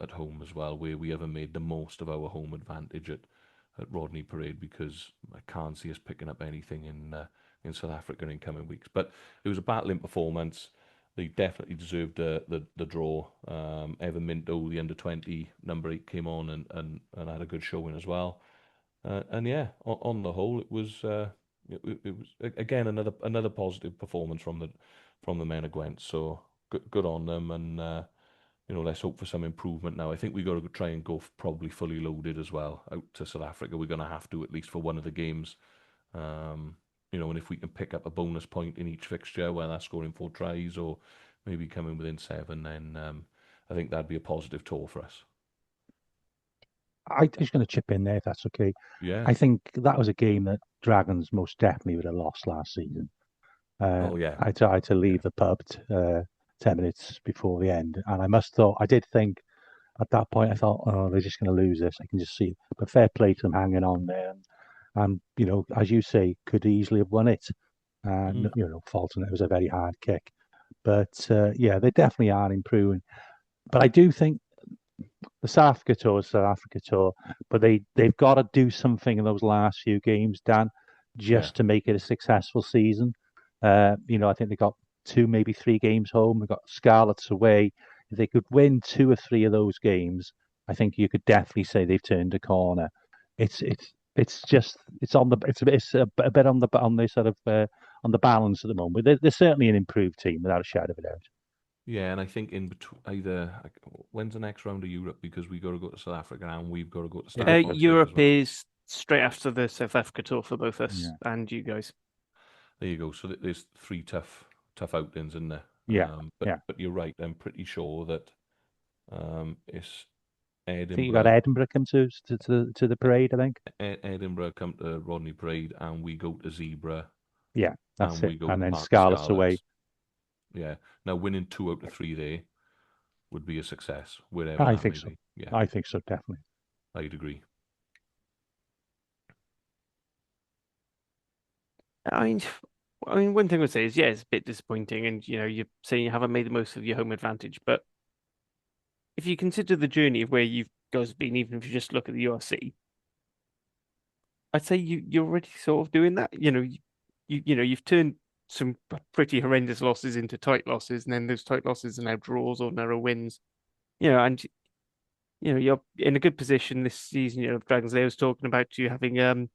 at home as well, where we haven't made the most of our home advantage at Rodney Parade, because I can't see us picking up anything in South Africa in coming weeks. But it was a battling performance. They definitely deserved the draw. Evan Minto, the under-20 number 8, came on and had a good showing as well. And yeah, on the whole, it was again another positive performance from the men of Gwent. So good on them, and let's hope for some improvement now. I think we got to try and go probably fully loaded as well out to South Africa. We're going to have to, at least for one of the games. And if we can pick up a bonus point in each fixture, whether that's scoring 4 tries or maybe coming within 7, then I think that'd be a positive tour for us. I'm just going to chip in there if that's okay. Yeah. I think that was a game that Dragons most definitely would have lost last season. Oh yeah. I tried to leave the pub 10 minutes before the end, and I did think at that point, I thought, oh, they're just going to lose this. I can just see it. But fair play to them hanging on there, and as you say, could easily have won it. And Fulton, it was a very hard kick. But yeah, they definitely are improving. But I do think the South Africa tour is South Africa tour, but they've got to do something in those last few games, Dan, just to make it a successful season. I think they got 2, maybe 3 games home. They got Scarlets away. If they could win 2 or 3 of those games, I think you could definitely say they've turned a corner. It's on the it's a bit on the sort of on the balance at the moment. They're certainly an improved team without a shadow of a doubt. Yeah, and I think in between, when's the next round of Europe, because we got to go to South Africa and we've got to go to Scarlets Europe as well. is straight after the South Africa tour for both us and you guys. There you go. So there's 3 tough outings in there. Yeah, but you're right. I'm pretty sure that it's Edinburgh. I think you got Edinburgh come to the parade. I think Edinburgh come to Rodney Parade, and we go to Zebra. Yeah, that's and it. We go and to then Park Scarlets away. Yeah. Now winning 2 out of 3 there would be a success, wherever I that think may so. be. Yeah, I think so, definitely. I'd agree. I mean, one thing I would say is, yeah, it's a bit disappointing, and you're saying you haven't made the most of your home advantage. But if you consider the journey of where you guys have been, even if you just look at the URC, I'd say you're already sort of doing that. You've turned some pretty horrendous losses into tight losses, and then those tight losses are now draws or narrow wins. And you're in a good position this season. Dragons Lair was talking about you having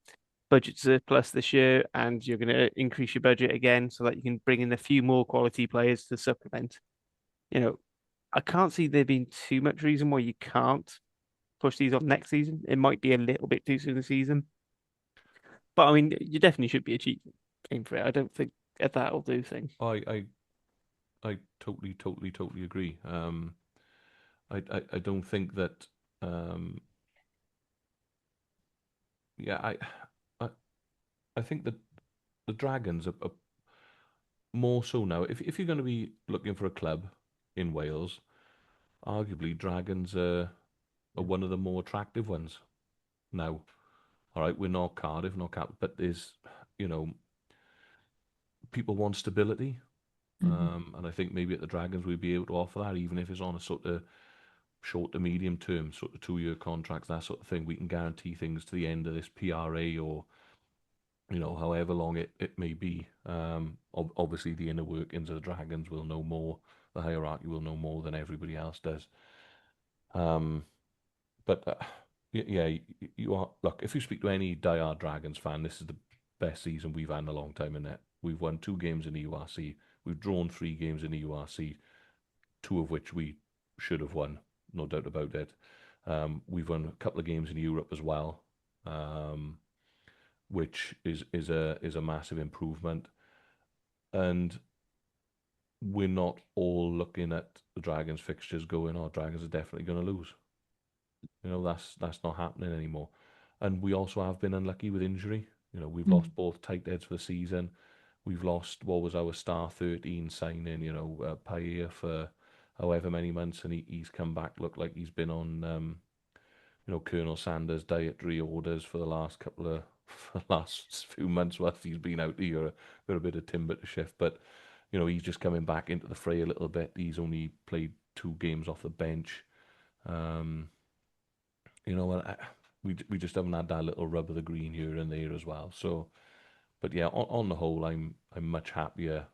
budget surplus this year, and you're going to increase your budget again so that you can bring in a few more quality players to supplement. I can't see there being too much reason why you can't push these off next season. It might be a little bit too soon in the season, but I mean, you definitely should be aim for it. I don't think that'll do thing. I totally agree. I don't think that. Yeah, I I think that the Dragons are more so now. If you're going to be looking for a club in Wales, arguably Dragons are one of the more attractive ones now. All right, we're not Cardiff, not Cap, but there's, you know, people want stability. And I think maybe at the Dragons we'd be able to offer that, even if it's on a sort of short to medium term, sort of 2-year contracts, that sort of thing. We can guarantee things to the end of this PRA or, you know, however long it may be. Obviously, the inner workings of the Dragons will know more. The hierarchy will know more than everybody else does. But yeah, you are. Look, if you speak to any diehard Dragons fan, this is the best season we've had in a long time. In it, we've won 2 games in the URC. We've drawn 3 games in the URC, 2 of which we should have won, no doubt about it. We've won a couple of games in Europe as well, which is a massive improvement. And we're not all looking at the Dragons fixtures going, "Oh, Dragons are definitely going to lose." You know, that's not happening anymore. And we also have been unlucky with injury. You know, we've lost both tight heads for the season. We've lost what was our star 13 signing, you know, Payer for however many months, and he's come back, looked like he's been on, you know, Colonel Sanders' dietary orders for the last last few months whilst he's been out here. Got a bit of timber to shift, but you know, he's just coming back into the fray a little bit. He's only played 2 games off the bench. You know, and we just haven't had that little rub of the green here and there as well. So, but yeah, on the whole, I'm much happier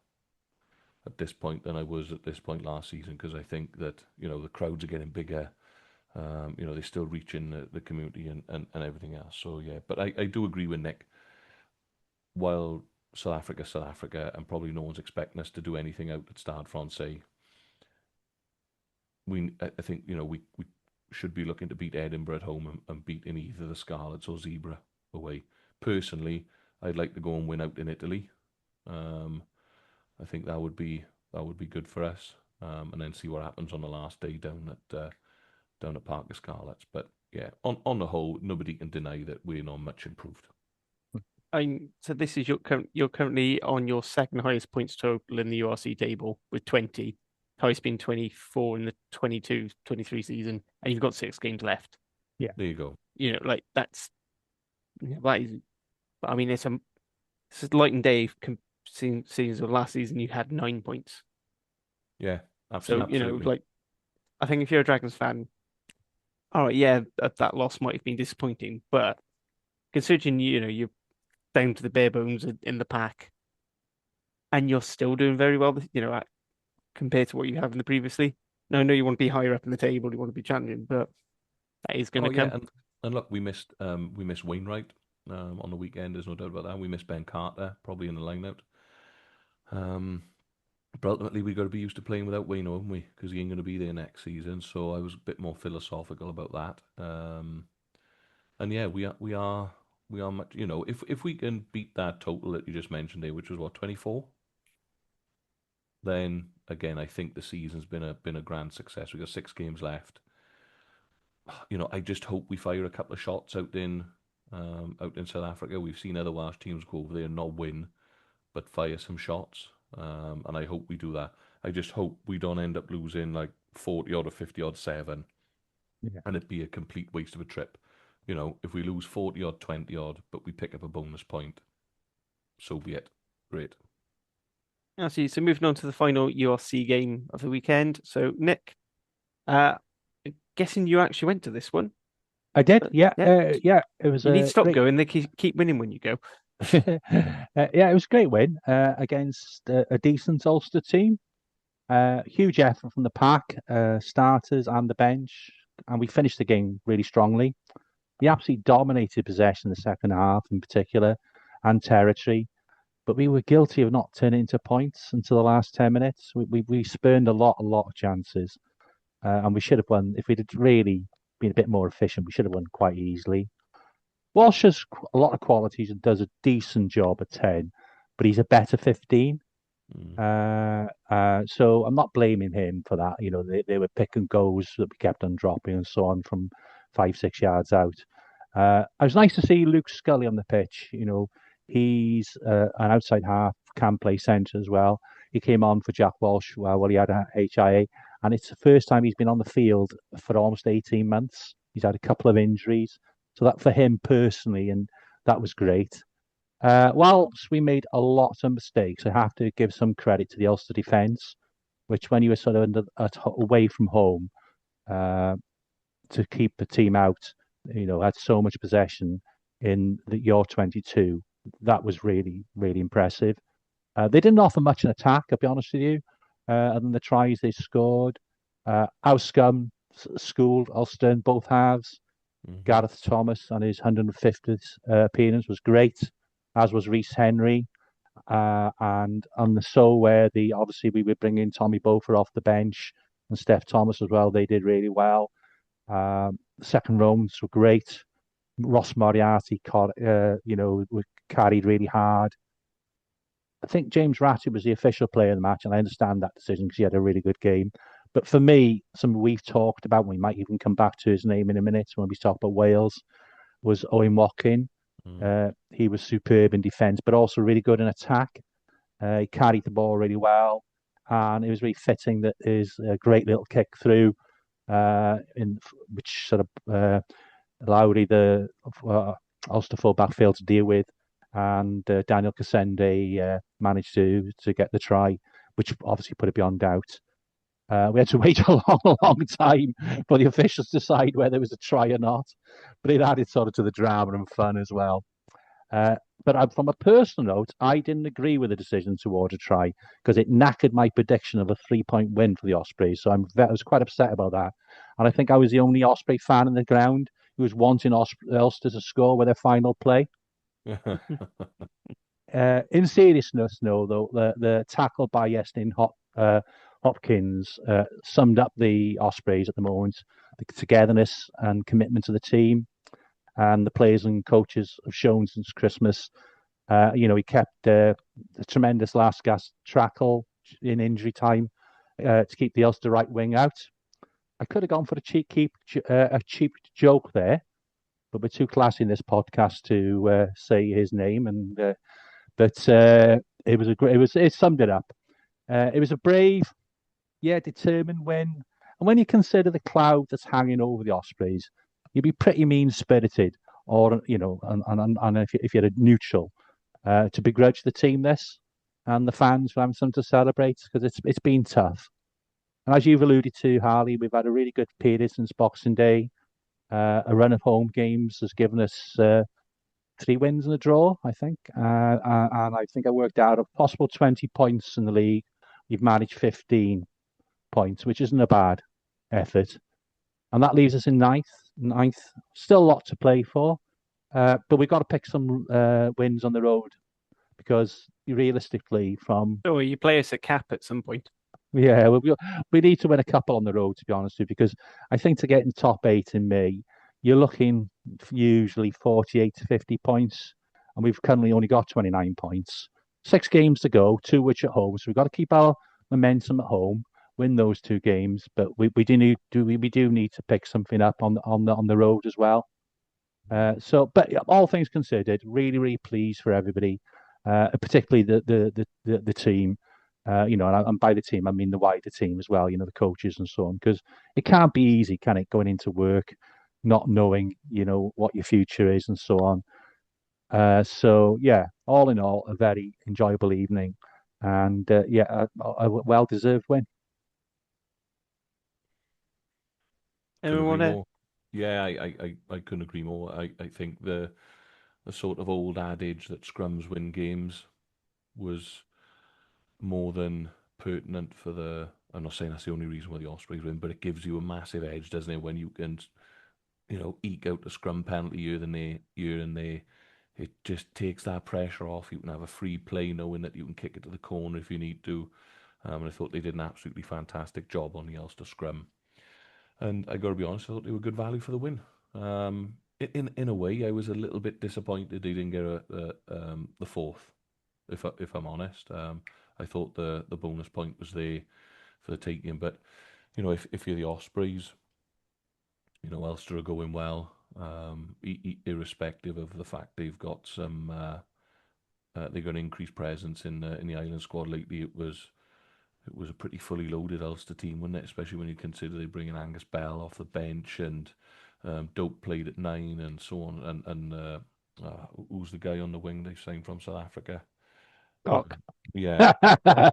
at this point than I was at this point last season, because I think that, you know, the crowds are getting bigger. You know, they're still reaching the community and everything else. So yeah, but I do agree with Nick. While South Africa, and probably no one's expecting us to do anything out at Stade Francais, I think, you know, we should be looking to beat Edinburgh at home and beating either the Scarlets or Zebra away. Personally, I'd like to go and win out in Italy. I think that would be good for us, and then see what happens on the last day down at Parker Scarlets. But yeah, on the whole, nobody can deny that we're not much improved. So this is you're currently on your second highest points total in the URC table with 20. Highest been 24 in the 22-23 season, and you've got 6 games left. Yeah. There you go. You know, like that is. I mean, it's a light and day seasons of last season. You had 9 points. Yeah, So absolutely. you know, like, I think if you're a Dragons fan, all right, yeah, that loss might have been disappointing, but considering, you know, you're down to the bare bones in the pack, and you're still doing very well, you know, compared to what you have in the previously. Now, I know you want to be higher up in the table, you want to be challenging, but that is going to come. Yeah, and look, we missed Wainwright on the weekend. There's no doubt about that. We missed Ben Carter probably in the lineout. But ultimately, we've got to be used to playing without Wayne, haven't we? Because he ain't going to be there next season. So I was a bit more philosophical about that. And yeah, we are much. You know, if we can beat that total that you just mentioned there, which was what, 24, then again, I think the season's been a grand success. We've got 6 games left. You know, I just hope we fire a couple of shots out in South Africa. We've seen other Welsh teams go over there and not win, but fire some shots. And I hope we do that. I just hope we don't end up losing like 40 odd or 50 odd 7, and it'd be a complete waste of a trip. You know, if we lose 40 odd, 20 odd, but we pick up a bonus point, so be it. Great. I see. So moving on to the final URC game of the weekend. So Nick, guessing you actually went to this one. I did, yeah. It was. You need to stop great... going. They keep winning when you go. Yeah, it was a great win against a decent Ulster team. Huge effort from the pack, starters and the bench, and we finished the game really strongly. We absolutely dominated possession in the second half, in particular, and territory. But we were guilty of not turning into points until the last 10 minutes. We spurned a lot of chances, and we should have won. If we'd really been a bit more efficient, we should have won quite easily. Walsh has a lot of qualities and does a decent job at 10, but he's a better 15. So I'm not blaming him for that. They were pick and goes that we kept on dropping and so on from 5, 6 yards out. It was nice to see Luke Scully on the pitch. He's an outside half, can play centre as well. He came on for Jack Walsh while he had a HIA, and it's the first time he's been on the field for almost 18 months. He's had a couple of injuries, so that for him personally, and that was great. Whilst we made a lot of mistakes, I have to give some credit to the Ulster defence, which when you were sort of away from home, uh, to keep the team out, had so much possession in your 22. That was really, really impressive. They didn't offer much in attack, I'll be honest with you, other than the tries they scored. Our scum schooled Ulster in both halves. Gareth Thomas on his 150th appearance was great, as was Rhys Henry. And on the where obviously we were bringing Tommy Beaufort off the bench and Steph Thomas as well. They did really well. The second rounds were great. Ross Moriarty carried really hard. I think James Ratty was the official player of the match, and I understand that decision because he had a really good game. But for me, something we've talked about, we might even come back to his name in a minute when we talk about Wales, was Owen Watkin. He was superb in defence, but also really good in attack. He carried the ball really well, and it was really fitting that his great little kick through, which sort of Lowry, the Ulster fullback, failed to deal with, and Daniel Kasende managed to get the try, which obviously put it beyond doubt. We had to wait a long time for the officials to decide whether it was a try or not, but it added sort of to the drama and fun as well. But from a personal note, I didn't agree with the decision to award a try because it knackered my prediction of a 3-point win for the Ospreys. So I was quite upset about that. And I think I was the only Osprey fan in the ground who was wanting Ulster to score with their final play. In seriousness, no, though, the tackle by Iestyn Hopkins summed up the Ospreys at the moment, the togetherness and commitment to the team, and the players and coaches have shown since Christmas. He kept the tremendous last gasp tackle in injury time to keep the Ulster right wing out. I could have gone for a cheap joke there, but we're too classy in this podcast to say his name. But it was it summed it up. It was a brave, determined win. And when you consider the cloud that's hanging over the Ospreys, you'd be pretty mean-spirited, or and if you're a neutral, to begrudge the team this and the fans for having something to celebrate because it's been tough. And as you've alluded to, Harley, we've had a really good period since Boxing Day. A run of home games has given us 3 wins and a draw, I think. And I think I worked out a possible 20 points in the league. You've managed 15 points, which isn't a bad effort. And that leaves us in ninth. Still a lot to play for. But we've got to pick some wins on the road because realistically So you play us at cap at some point. Yeah, we need to win a couple on the road, to be honest with you, because I think to get in top 8 in May, you're looking usually 48 to 50 points, and we've currently only got 29 points. 6 games to go, 2 which at home, so we've got to keep our momentum at home, win those 2 games, but we do need to pick something up on the road as well. But yeah, all things considered, really, really pleased for everybody, particularly the team. And by the team, I mean the wider team as well, the coaches and so on, because it can't be easy, can it, going into work, not knowing, what your future is and so on. So, yeah, all in all, a very enjoyable evening and, a well-deserved win. Anyone? Yeah, I couldn't agree more. I think the sort of old adage that scrums win games was more than pertinent for I'm not saying that's the only reason why the Ospreys win, but it gives you a massive edge, doesn't it, when you can, eke out the scrum penalty here and there. It just takes that pressure off. You can have a free play knowing that you can kick it to the corner if you need to. And I thought they did an absolutely fantastic job on the Ulster scrum. And I got to be honest, I thought they were good value for the win. In a way, I was a little bit disappointed they didn't get the 4th, if I'm honest. I thought the bonus point was there for the taking. But if you're the Ospreys, Ulster are going well, irrespective of the fact they've got they've got an increased presence in the Island squad lately. It was a pretty fully loaded Ulster team, wasn't it? Especially when you consider they bring in Angus Bell off the bench and Dope played at 9 and so on. And who's the guy on the wing they signed from South Africa? Cock. Yeah, there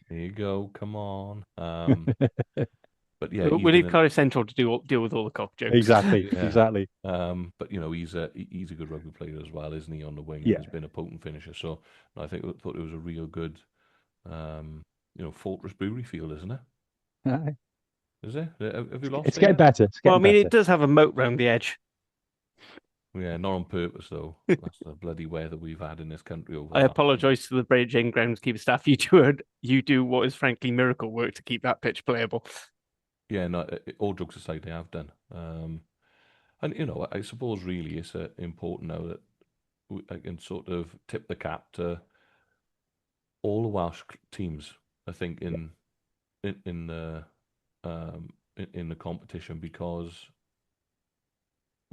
you go. Come on. But yeah, We'll leave Cardiff Central to deal with all the cock jokes. Exactly, Yeah. exactly. But he's a good rugby player as well, isn't he? On the wing, Yeah. he's been a potent finisher. So I thought it was a real good, Fortress Brewery field, isn't it? Aye. Is it? Have you lost It's it getting yet? better. It's Well, I getting mean, better. it does have a moat round the edge. Yeah, not on purpose though. That's the bloody weather we've had in this country over. I apologise to the Bridge and groundskeeper staff. You do what is frankly miracle work to keep that pitch playable. Yeah, no. All jokes aside, they have done. And I suppose really it's important now that I can sort of tip the cap to all the Welsh teams. I think in the in the competition, because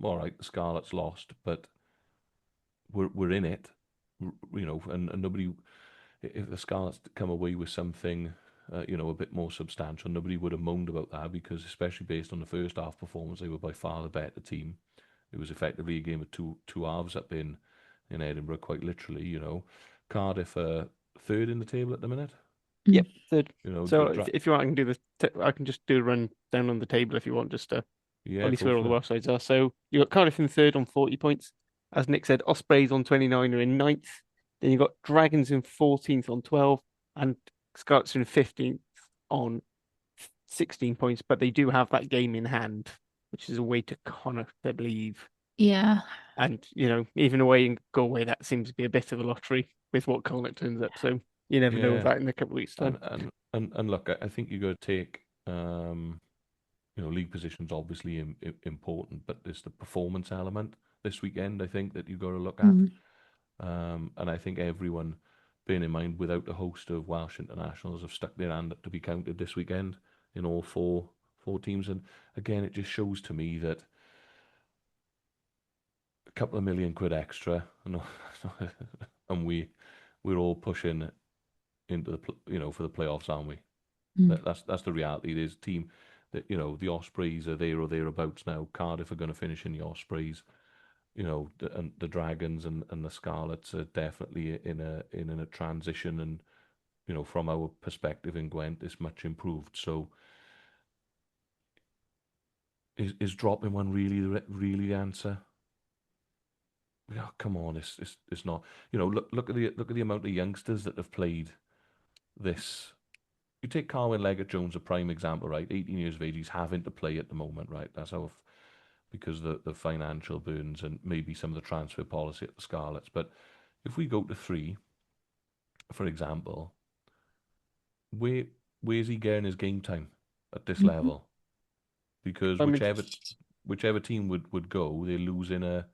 all right, the Scarlets lost, but we're in it, and nobody. If the Scarlets come away with something, a bit more substantial, nobody would have moaned about that, because especially based on the first half performance, they were by far the better team. It was effectively a game of two halves up in Edinburgh, quite literally. Cardiff are third in the table at the minute. Yep, third. So the if you want, I can do this. I can just do a run down on the table if you want, just to yeah, at least go where all the for it. Welsh sides are. So you got Cardiff in third on 40 points. As Nick said, Ospreys on 29 are in ninth. Then you got Dragons in 14th on 12, and Scarlets in 15th on 16 points. But they do have that game in hand, which is a way to Connacht, I believe. Yeah. And even away and go away, that seems to be a bit of a lottery with what Connacht turns up. So you never know with Yeah. that in a couple of weeks' time. And look, I think you got to take league positions obviously important, but there's the performance element this weekend, I think, that you've got to look at. Mm. And I think everyone, bearing in mind, without the host of Welsh internationals, have stuck their hand up to be counted this weekend in all four teams. And again, it just shows to me that a couple of £1 million extra, and we're all pushing into the for the playoffs, aren't we? Mm. That's the reality. There's a team that the Ospreys are there or thereabouts now. Cardiff are going to finish in the Ospreys. And the Dragons and the Scarlets are definitely in a transition, and from our perspective in Gwent, it's much improved. So is dropping one really the answer? Yeah, come on, it's not. Look at the amount of youngsters that have played this. You take Carwyn Leggett-Jones, a prime example, right? 18 years of age, he's having to play at the moment, right? That's how, because the financial burdens and maybe some of the transfer policy at the Scarlets. But if we go to 3, for example, where's he getting his game time at this level? Because whichever team would go, they're losing a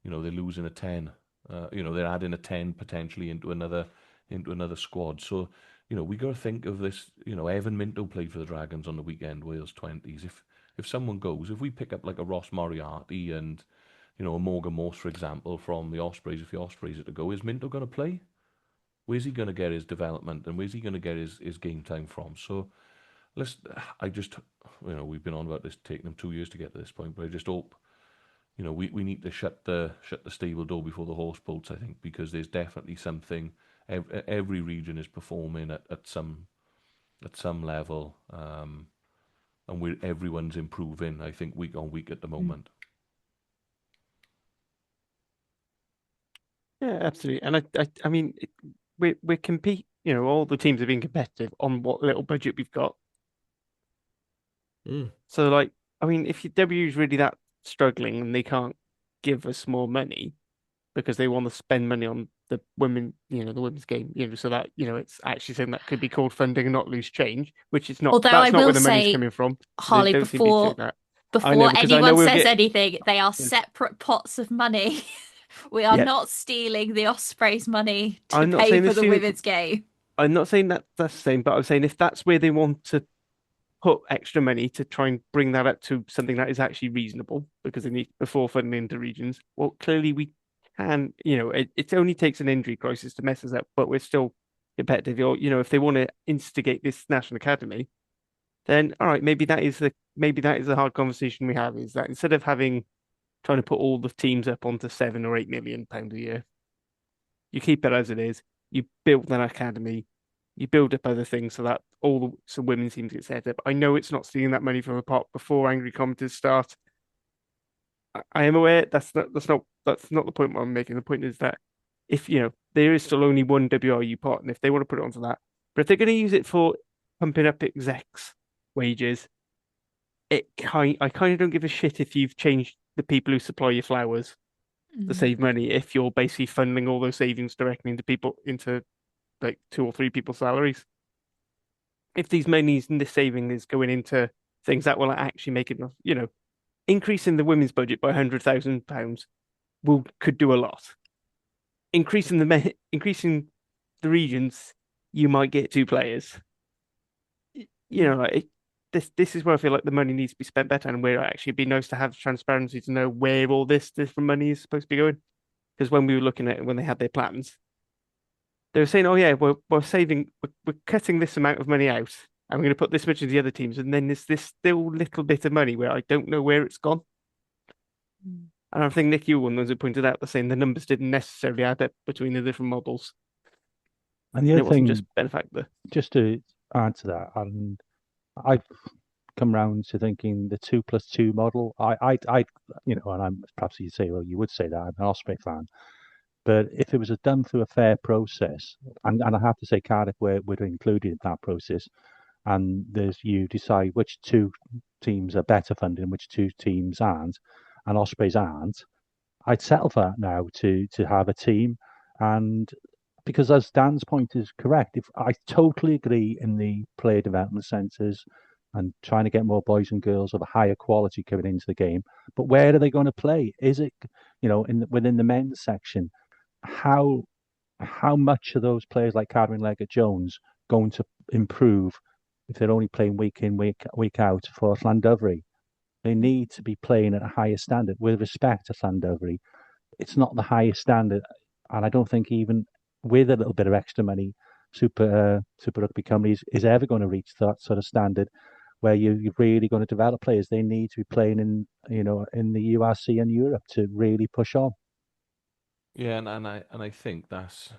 10. They're adding a 10 potentially into another squad. So we got to think of this. Evan Minto played for the Dragons on the weekend, Wales 20s. If someone goes, if we pick up like a Ross Moriarty and a Morgan Morse, for example, from the Ospreys, if the Ospreys are to go, is Minto going to play? Where's he going to get his development, and where's he going to get his game time from? So we've been on about this taking them 2 years to get to this point, but I just hope, we need to shut the stable door before the horse bolts, I think, because there's definitely something. Every region is performing at some level, and everyone's improving, I think, week on week at the moment. Yeah, absolutely. And I mean, we're compete. All the teams are being competitive on what little budget we've got. So, I mean, if your W is really that struggling and they can't give us more money because they want to spend money on the women, the women's game, so that it's actually something that could be called funding and not loose change, which it's not. Although That's I not will where the money's say, coming from. Harley, They don't seem to be doing that. I know, before because I know anyone we'll says get- anything, they are separate pots of money. We are Yeah. not stealing the Ospreys' money to I'm not pay saying for they're the stealing- women's game. I'm not saying that that's the same, but I'm saying if that's where they want to put extra money to try and bring that up to something that is actually reasonable because they need before funding into regions. Well, clearly we can, it only takes an injury crisis to mess us up, but we're still competitive. If they want to instigate this national academy, then all right, maybe that is the hard conversation we have is that instead of trying to put all the teams up onto £7 or £8 million a year, you keep it as it is. You build an academy, you build up other things so that so women's teams get set up. I know it's not stealing that money from a pot before angry commenters start. I am aware that's not the point I'm making. The point is that if there is still only one WRU pot, and if they want to put it onto that, but if they're going to use it for pumping up execs' wages, I kind of don't give a shit if you've changed the people who supply your flowers to save money. If you're basically funding all those savings directly into like 2 or 3 people's salaries. If these monies and this saving is going into things that will actually make it, increasing the women's budget by £100,000 could do a lot. Increasing the regions, you might get 2 players. This is where I feel like the money needs to be spent better, and where it actually be nice to have transparency to know where all this different money is supposed to be going. Because when we were looking at it, when they had their plans, they were saying, "Oh yeah, we're cutting this amount of money out, and we're going to put this much into the other teams." And then there's this still little bit of money where I don't know where it's gone. And I think Nick, you were one of those who pointed out, saying the numbers didn't necessarily add up between the different models. And the And other it wasn't thing, just benefactor. just to add to that, and I've come round to thinking the 2+2 model. And I'm perhaps you'd say, well, you would say that I'm an Osprey fan, but if it was done through a fair process, and I have to say Cardiff we're included in that process, and you decide which 2 teams are better funded and which 2 teams aren't, and Ospreys aren't, I'd settle for that now to have a team. And because as Dan's point is correct, if I totally agree in the player development centres and trying to get more boys and girls of a higher quality coming into the game, but where are they going to play? Is it, within the men's section? How much are those players like Carwyn Leggett Jones going to improve if they're only playing week in, week out for Llandovery? They need to be playing at a higher standard. With respect to Llandovery, it's not the highest standard, and I don't think even with a little bit of extra money, Super Rugby companies is ever going to reach that sort of standard where you're really going to develop players. They need to be playing in the URC and Europe to really push on. Yeah, and I think that's,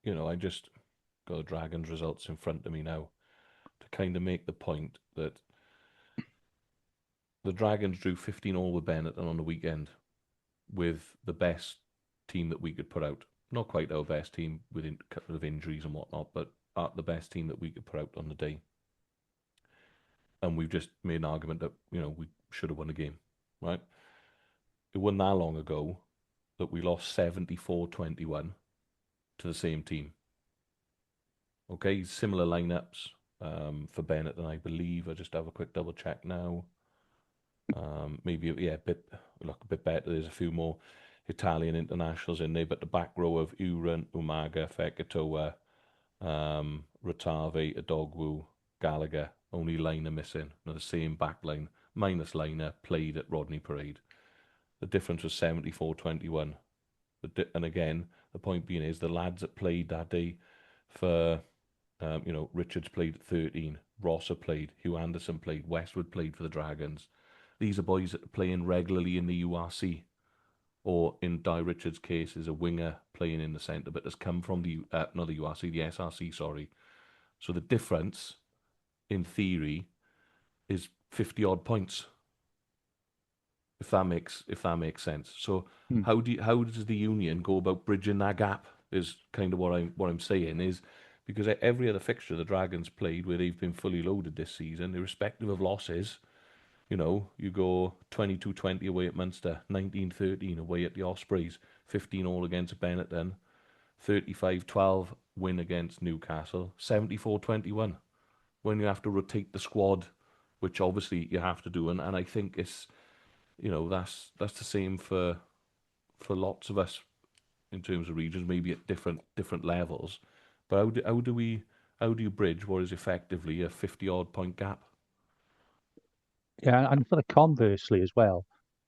I just got the Dragons results in front of me now to kind of make the point that the Dragons drew 15-all with Benetton on the weekend with the best team that we could put out. Not quite our best team with a couple of injuries and whatnot, but the best team that we could put out on the day. And we've just made an argument that, we should have won the game, right? It wasn't that long ago that we lost 74-21 to the same team. Okay, similar lineups for Benetton, I believe. I just have a quick double check now. Maybe, a bit better. There's a few more Italian internationals in there, but the back row of Uran, Umaga, Fekitoa, Rotave, Adogwu, Gallagher, only Liner missing. Now the same back line, minus Liner, played at Rodney Parade. The difference was 74-21. And again, the point being is the lads that played that day for, Richards played at 13, Rosser played, Hugh Anderson played, Westwood played for the Dragons. These are boys that are playing regularly in the URC, or in Di Richards' case, is a winger playing in the centre, but has come from not the URC, the SRC, sorry. So the difference, in theory, is 50-odd points. If that makes sense. So how does the union go about bridging that gap? Is kind of what I'm saying is, because every other fixture the Dragons played where they've been fully loaded this season, irrespective of losses, you go 22-20 away at Munster, 19-13 away at the Ospreys, 15-all against Benetton, 35-12 win against Newcastle, 74-21 when you have to rotate the squad, which obviously you have to do, and I think it's, that's the same for lots of us in terms of regions, maybe at different levels. But how do we how do you bridge what is effectively a 50-odd point gap? Yeah, and for the conversely as well,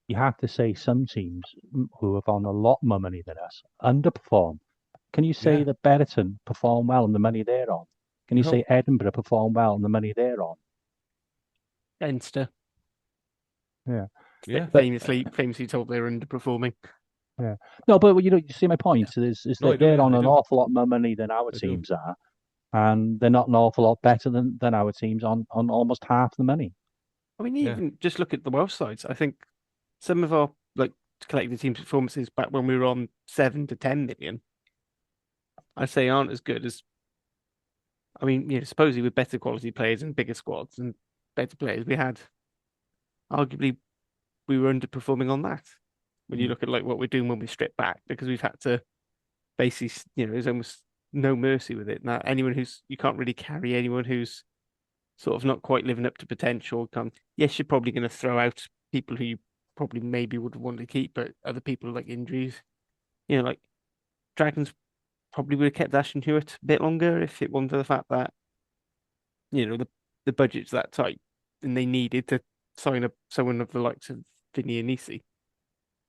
you have to say some teams who have on a lot more money than us underperform. Can you say Yeah. that Benetton perform well on the money they're on? Can you No. say Edinburgh perform well on the money they're on? Leinster Yeah, Yeah. but famously told they're underperforming. yeah, no, but you see my Yeah. point is No, I that do. they're Yeah, on I an do. awful lot more money than our I do. teams are, and they're not an awful lot better than our teams on almost half the money. I mean, Yeah. even just look at the Welsh sides. I think some of our like collective team performances back when we were on 7 to 10 million, I say aren't as good as. I mean, supposedly with better quality players and bigger squads and better players, we had arguably we were underperforming on that. When you Mm. look at like what we're doing when we strip back, because we've had to basically, there's almost no mercy with it. Now, you can't really carry anyone who's sort of not quite living up to potential. Yes, you're probably going to throw out people who you probably maybe would want to keep, but other people like injuries. Like Dragons probably would have kept Ashton Hewitt a bit longer if it wasn't for the fact that the budget's that tight and they needed to sign up someone of the likes of Vinny and Nisi.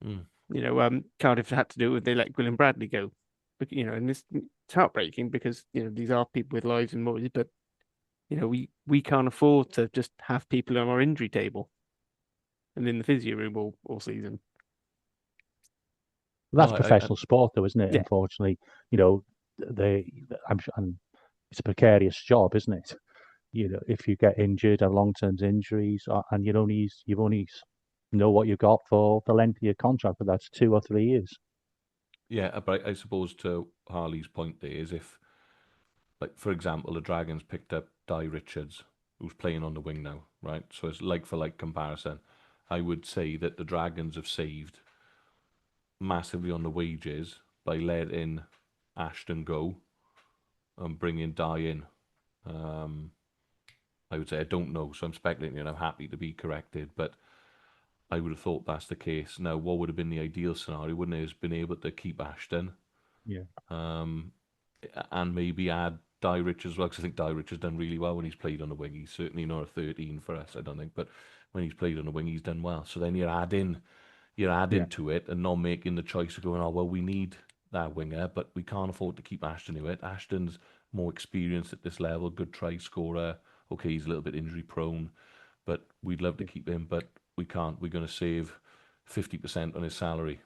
Mm. Cardiff had to do it when they let Gwilym Bradley go. But and it's heartbreaking because these are people with lives and mortgages, but we can't afford to just have people on our injury table and in the physio room all season. That's No, professional sport, though, isn't it? Yeah. Unfortunately, I'm sure, and it's a precarious job, isn't it? If you get injured, have long-term injuries, and you've only know what you've got for the length of your contract, but that's 2 or 3 years. yeah, but I suppose to Harley's point there is if, like, for example, the Dragons picked up Di Richards, who's playing on the wing now, right? So it's like for like comparison. I would say that the Dragons have saved massively on the wages by letting Ashton go and bringing Di in. I would say I don't know, so I'm speculating, and I'm happy to be corrected, but I would have thought that's the case. Now, what would have been the ideal scenario? Wouldn't it have been able to keep Ashton, Yeah. and maybe add Di Richards as well? Because I think Di Richards done really well when he's played on the wing. He's certainly not a 13 for us, I don't think, but when he's played on the wing, he's done well. So then you're adding Yeah. to it and not making the choice of going, oh well, we need that winger, but we can't afford to keep Ashton to it. Ashton's more experienced at this level, good try scorer. Okay, he's a little bit injury prone, but we'd love to keep him, but we can't. We're going to save 50% on his salary.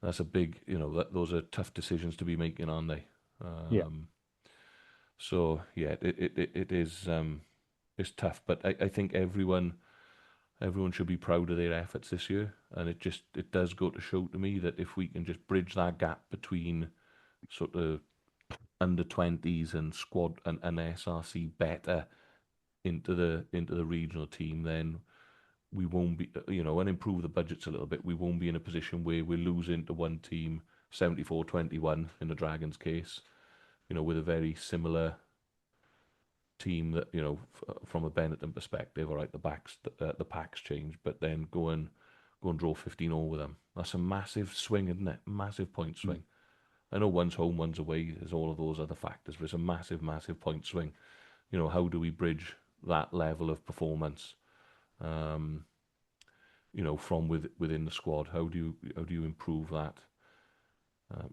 That's a big, those are tough decisions to be making, aren't they? Yeah. So yeah, it is it's tough, but I think everyone should be proud of their efforts this year, and it does go to show to me that if we can just bridge that gap between sort of under 20s and squad and SRC better into the regional team, then we won't be, and improve the budgets a little bit. We won't be in a position where we're losing to one team 74-21 in the Dragons case, with a very similar team that, from a Benetton perspective, all right, the packs change, but then go and draw 15 all with them. That's a massive swing, isn't it? Massive point swing. I know one's home, one's away, there's all of those other factors, but it's a massive, massive point swing. How do we bridge that level of performance? From within the squad, how do you improve that?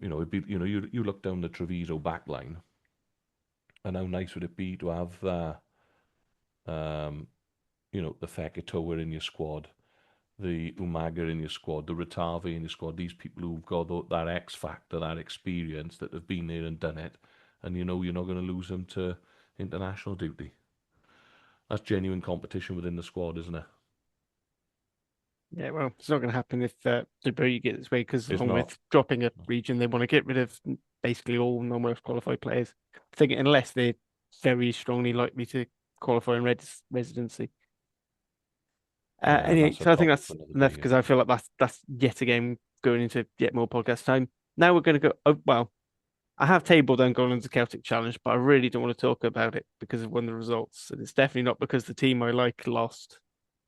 It'd be, you look down the Treviso back line, and how nice would it be to have the Fekitoa in your squad, the Umaga in your squad, the Ratavi in your squad, these people who've got that X factor, that experience, that have been there and done it, and you're not going to lose them to international duty. That's genuine competition within the squad, isn't it? Yeah, well, it's not going to happen if Debris get this way because It's along not. with dropping a region, they want to get rid of basically all non-Welsh qualified players. I think unless they're very strongly likely to qualify in residency. Anyway, That's a so I think topic that's for another enough day. because I feel like that's yet again going into yet more podcast time. Now we're going to go. Oh, well, I have tabled Angolan's Celtic Challenge, but I really don't want to talk about it because of one of the results. And it's definitely not because the team I like lost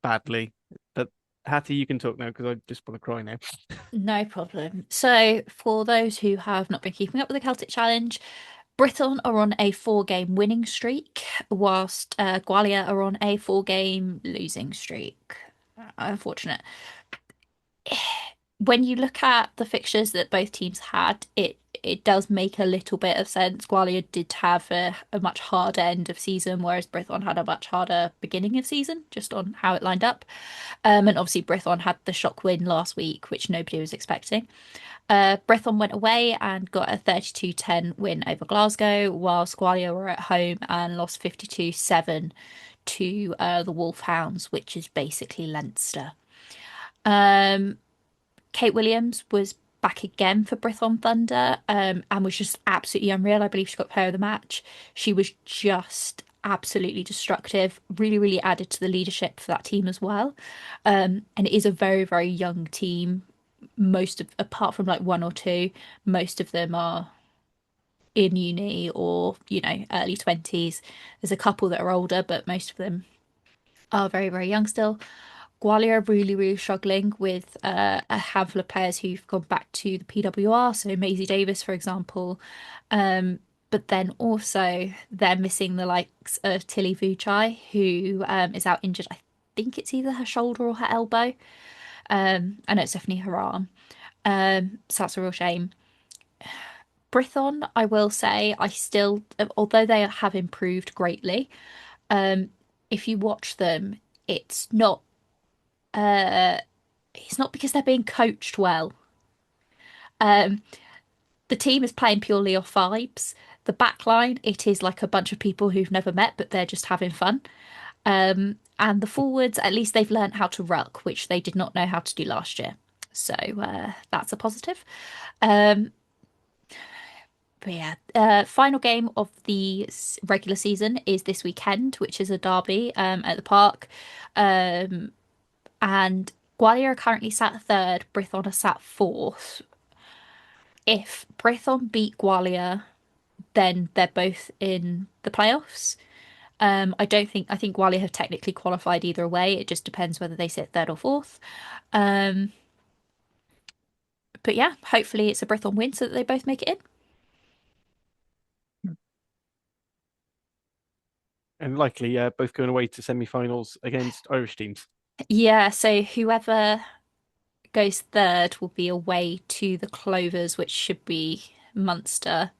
badly. But Hattie, you can talk now because I just want to cry now. No problem. So, for those who have not been keeping up with the Celtic Challenge, Britain are on a 4-game winning streak, whilst Gwalia are on a 4-game losing streak. Unfortunate. When you look at the fixtures that both teams had, it does make a little bit of sense. Gwalia did have a much harder end of season, whereas Brython had a much harder beginning of season, just on how it lined up. And obviously Brython had the shock win last week, which nobody was expecting. Brython went away and got a 32-10 win over Glasgow, while Gwalia were at home and lost 52-7 to the Wolfhounds, which is basically Leinster. Kate Williams was back again for Brython Thunder, and was just absolutely unreal. I believe she got player of the match. She was just absolutely destructive, really, really added to the leadership for that team as well. And it is a very, very young team. Apart from like one or two, most of them are in uni or, early 20s. There's a couple that are older, but most of them are very, very young still. Gwalia are really, really struggling with a handful of players who've gone back to the PWR. So Maisie Davis, for example. But then also they're missing the likes of Tilly Vuchai, who is out injured. I think it's either her shoulder or her elbow. I know it's definitely her arm. So that's a real shame. Brython, I will say, although they have improved greatly, if you watch them, it's not because they're being coached well. Um, the team is playing purely off vibes. The back line, it is like a bunch of people who've never met, but they're just having fun. And the forwards, at least they've learned how to ruck, which they did not know how to do last year. So that's a positive. But yeah, final game of the regular season is this weekend, which is a derby at the park. And Gwalia are currently sat third, Brython are sat fourth. If Brython beat Gwalia, then they're both in the playoffs. I think Gwalia have technically qualified either way. It just depends whether they sit third or fourth. Um, but yeah, hopefully it's a Brython win so that they both make it in. And likely both going away to semi-finals against Irish teams. Yeah, so whoever goes third will be away to the Clovers, which should be Munster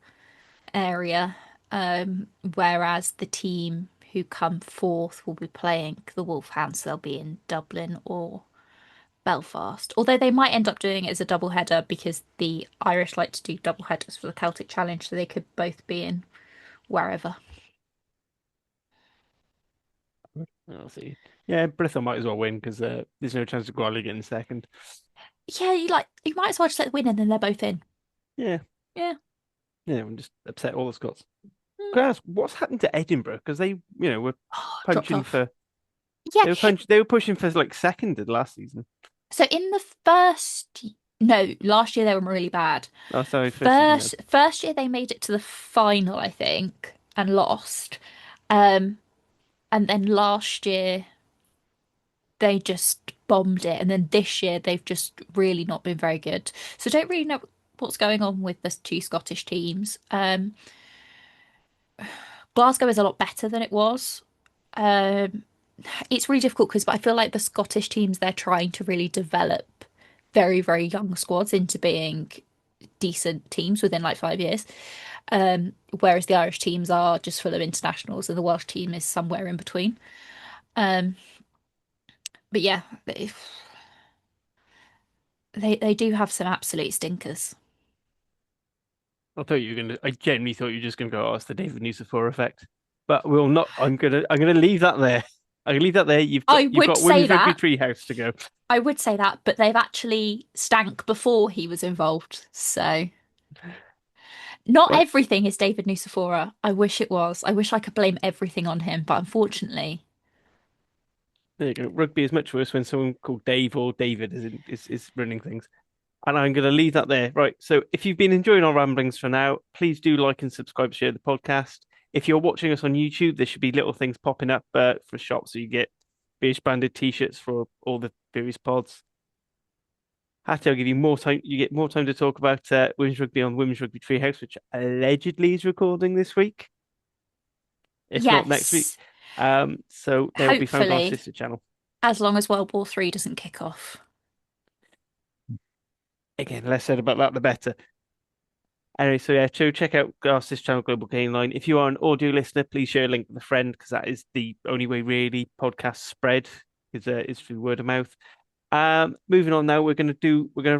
area. Whereas the team who come fourth will be playing the Wolfhounds. They'll be in Dublin or Belfast. Although they might end up doing it as a double header because the Irish like to do double headers for the Celtic Challenge, so they could both be in wherever. I'll see. Yeah, Brython might as well win because there's no chance of Gwalia getting second. Yeah, you might as well just let the win and then they're both in. Yeah. Yeah. Yeah, and just upset all the Scots. Mm. Can I ask, what's happened to Edinburgh? Because they, were Dropped punching off. for Yeah. they were pushing for like second last season. So in the last year they were really bad. Oh, sorry, first season. First year they made it to the final, I think, and lost. And then last year they just bombed it, and then this year they've just really not been very good. So don't really know what's going on with the two Scottish teams. Glasgow is a lot better than it was. It's really difficult because I feel like the Scottish teams, they're trying to really develop very, very young squads into being decent teams within like 5 years. Whereas the Irish teams are just full of internationals and the Welsh team is somewhere in between. But yeah, they do have some absolute stinkers. I genuinely thought you were just gonna go, oh, it's the David Nucifora effect. But we'll not. I'm gonna leave that there. I'm gonna leave that there. You've got Women's Rugby Treehouse to go. I would say that, but they've actually stank before he was involved. So not Right. everything is David Nucifora. I wish it was. I wish I could blame everything on him, but unfortunately. There you go. Rugby is much worse when someone called Dave or David is running things. And I'm going to leave that there. Right. So if you've been enjoying our ramblings for now, please do like and subscribe, share the podcast. If you're watching us on YouTube, there should be little things popping up for shops. So you get beige banded t-shirts for all the various pods. Hattie, I'll give you more time. You get more time to talk about women's rugby on Women's Rugby Treehouse, which allegedly is recording this week, if not next week. Yes, So they will be found on our hopefully, sister channel. as long as World War III doesn't kick off. Again, less said about that, the better. Anyway, so yeah, check out our sister channel, Global Game Line. If you are an audio listener, please share a link with a friend because that is the only way really podcasts spread is through word of mouth. Moving on now, we're gonna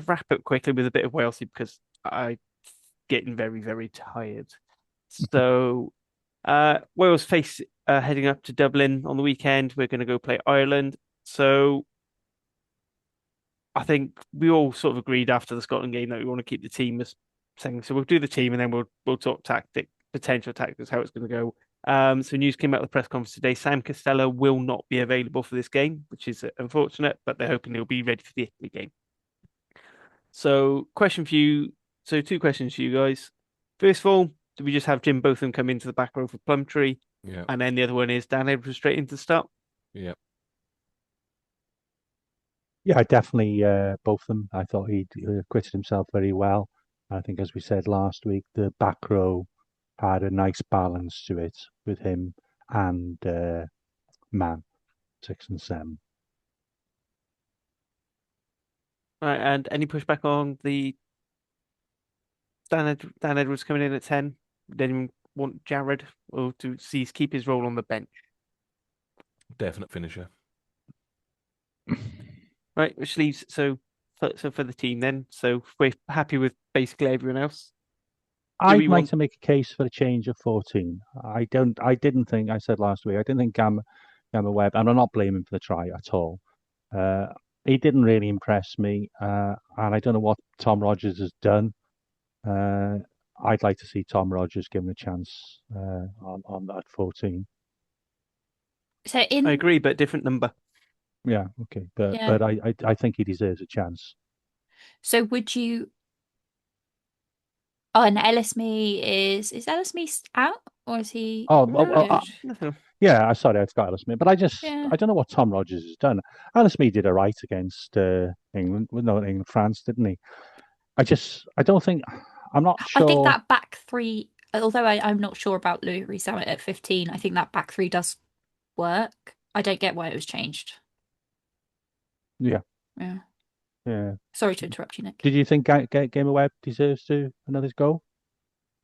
wrap up quickly with a bit of Walesy because I'm getting very, very tired. So Wales face heading up to Dublin on the weekend. We're gonna go play Ireland. So I think we all sort of agreed after the Scotland game that we want to keep the team as second. So we'll do the team and then we'll talk potential tactics, how it's going to go. So news came out of the press conference today. Sam Costello will not be available for this game, which is unfortunate, but they're hoping he'll be ready for the Italy game. So question for you. So two questions for you guys. First of all, do we just have Jim Botham come into the back row for Plumtree? Yeah. And then the other one is Dan Edwards straight into the start? Yeah. Yeah, definitely both of them. I thought he'd acquitted himself very well. I think, as we said last week, the back row had a nice balance to it with him and Man, 6 and 7. Right, and any pushback on the Dan Edwards coming in at 10? Did anyone want Jared or to see keep his role on the bench? Definite finisher. Right, which leaves so for the team then. So we're happy with basically everyone else. I'd like to make a case for a change of 14. I didn't think, I said last week, I didn't think Gamma Webb, and I'm not blaming him for the try at all. He didn't really impress me, and I don't know what Tom Rogers has done. I'd like to see Tom Rogers given a chance on that 14. So I agree, but different number. Yeah, okay, but Yeah. I think he deserves a chance. So would you? Oh, and is Ellis Mee out or is he? Oh, Nothing. yeah, sorry, I forgot Alice Smith, but Yeah. I don't know what Tom Rogers has done. Alice Smith did a right against England, well, no, England, France, didn't he? I don't think, I'm not I think sure. that back three, although I'm not sure about Louis Rees-Zammit at 15, I think that back three does work. I don't get why it was changed. Yeah, Yeah. yeah. Sorry to interrupt you, Nick. Did you think Game of Web deserves to another go?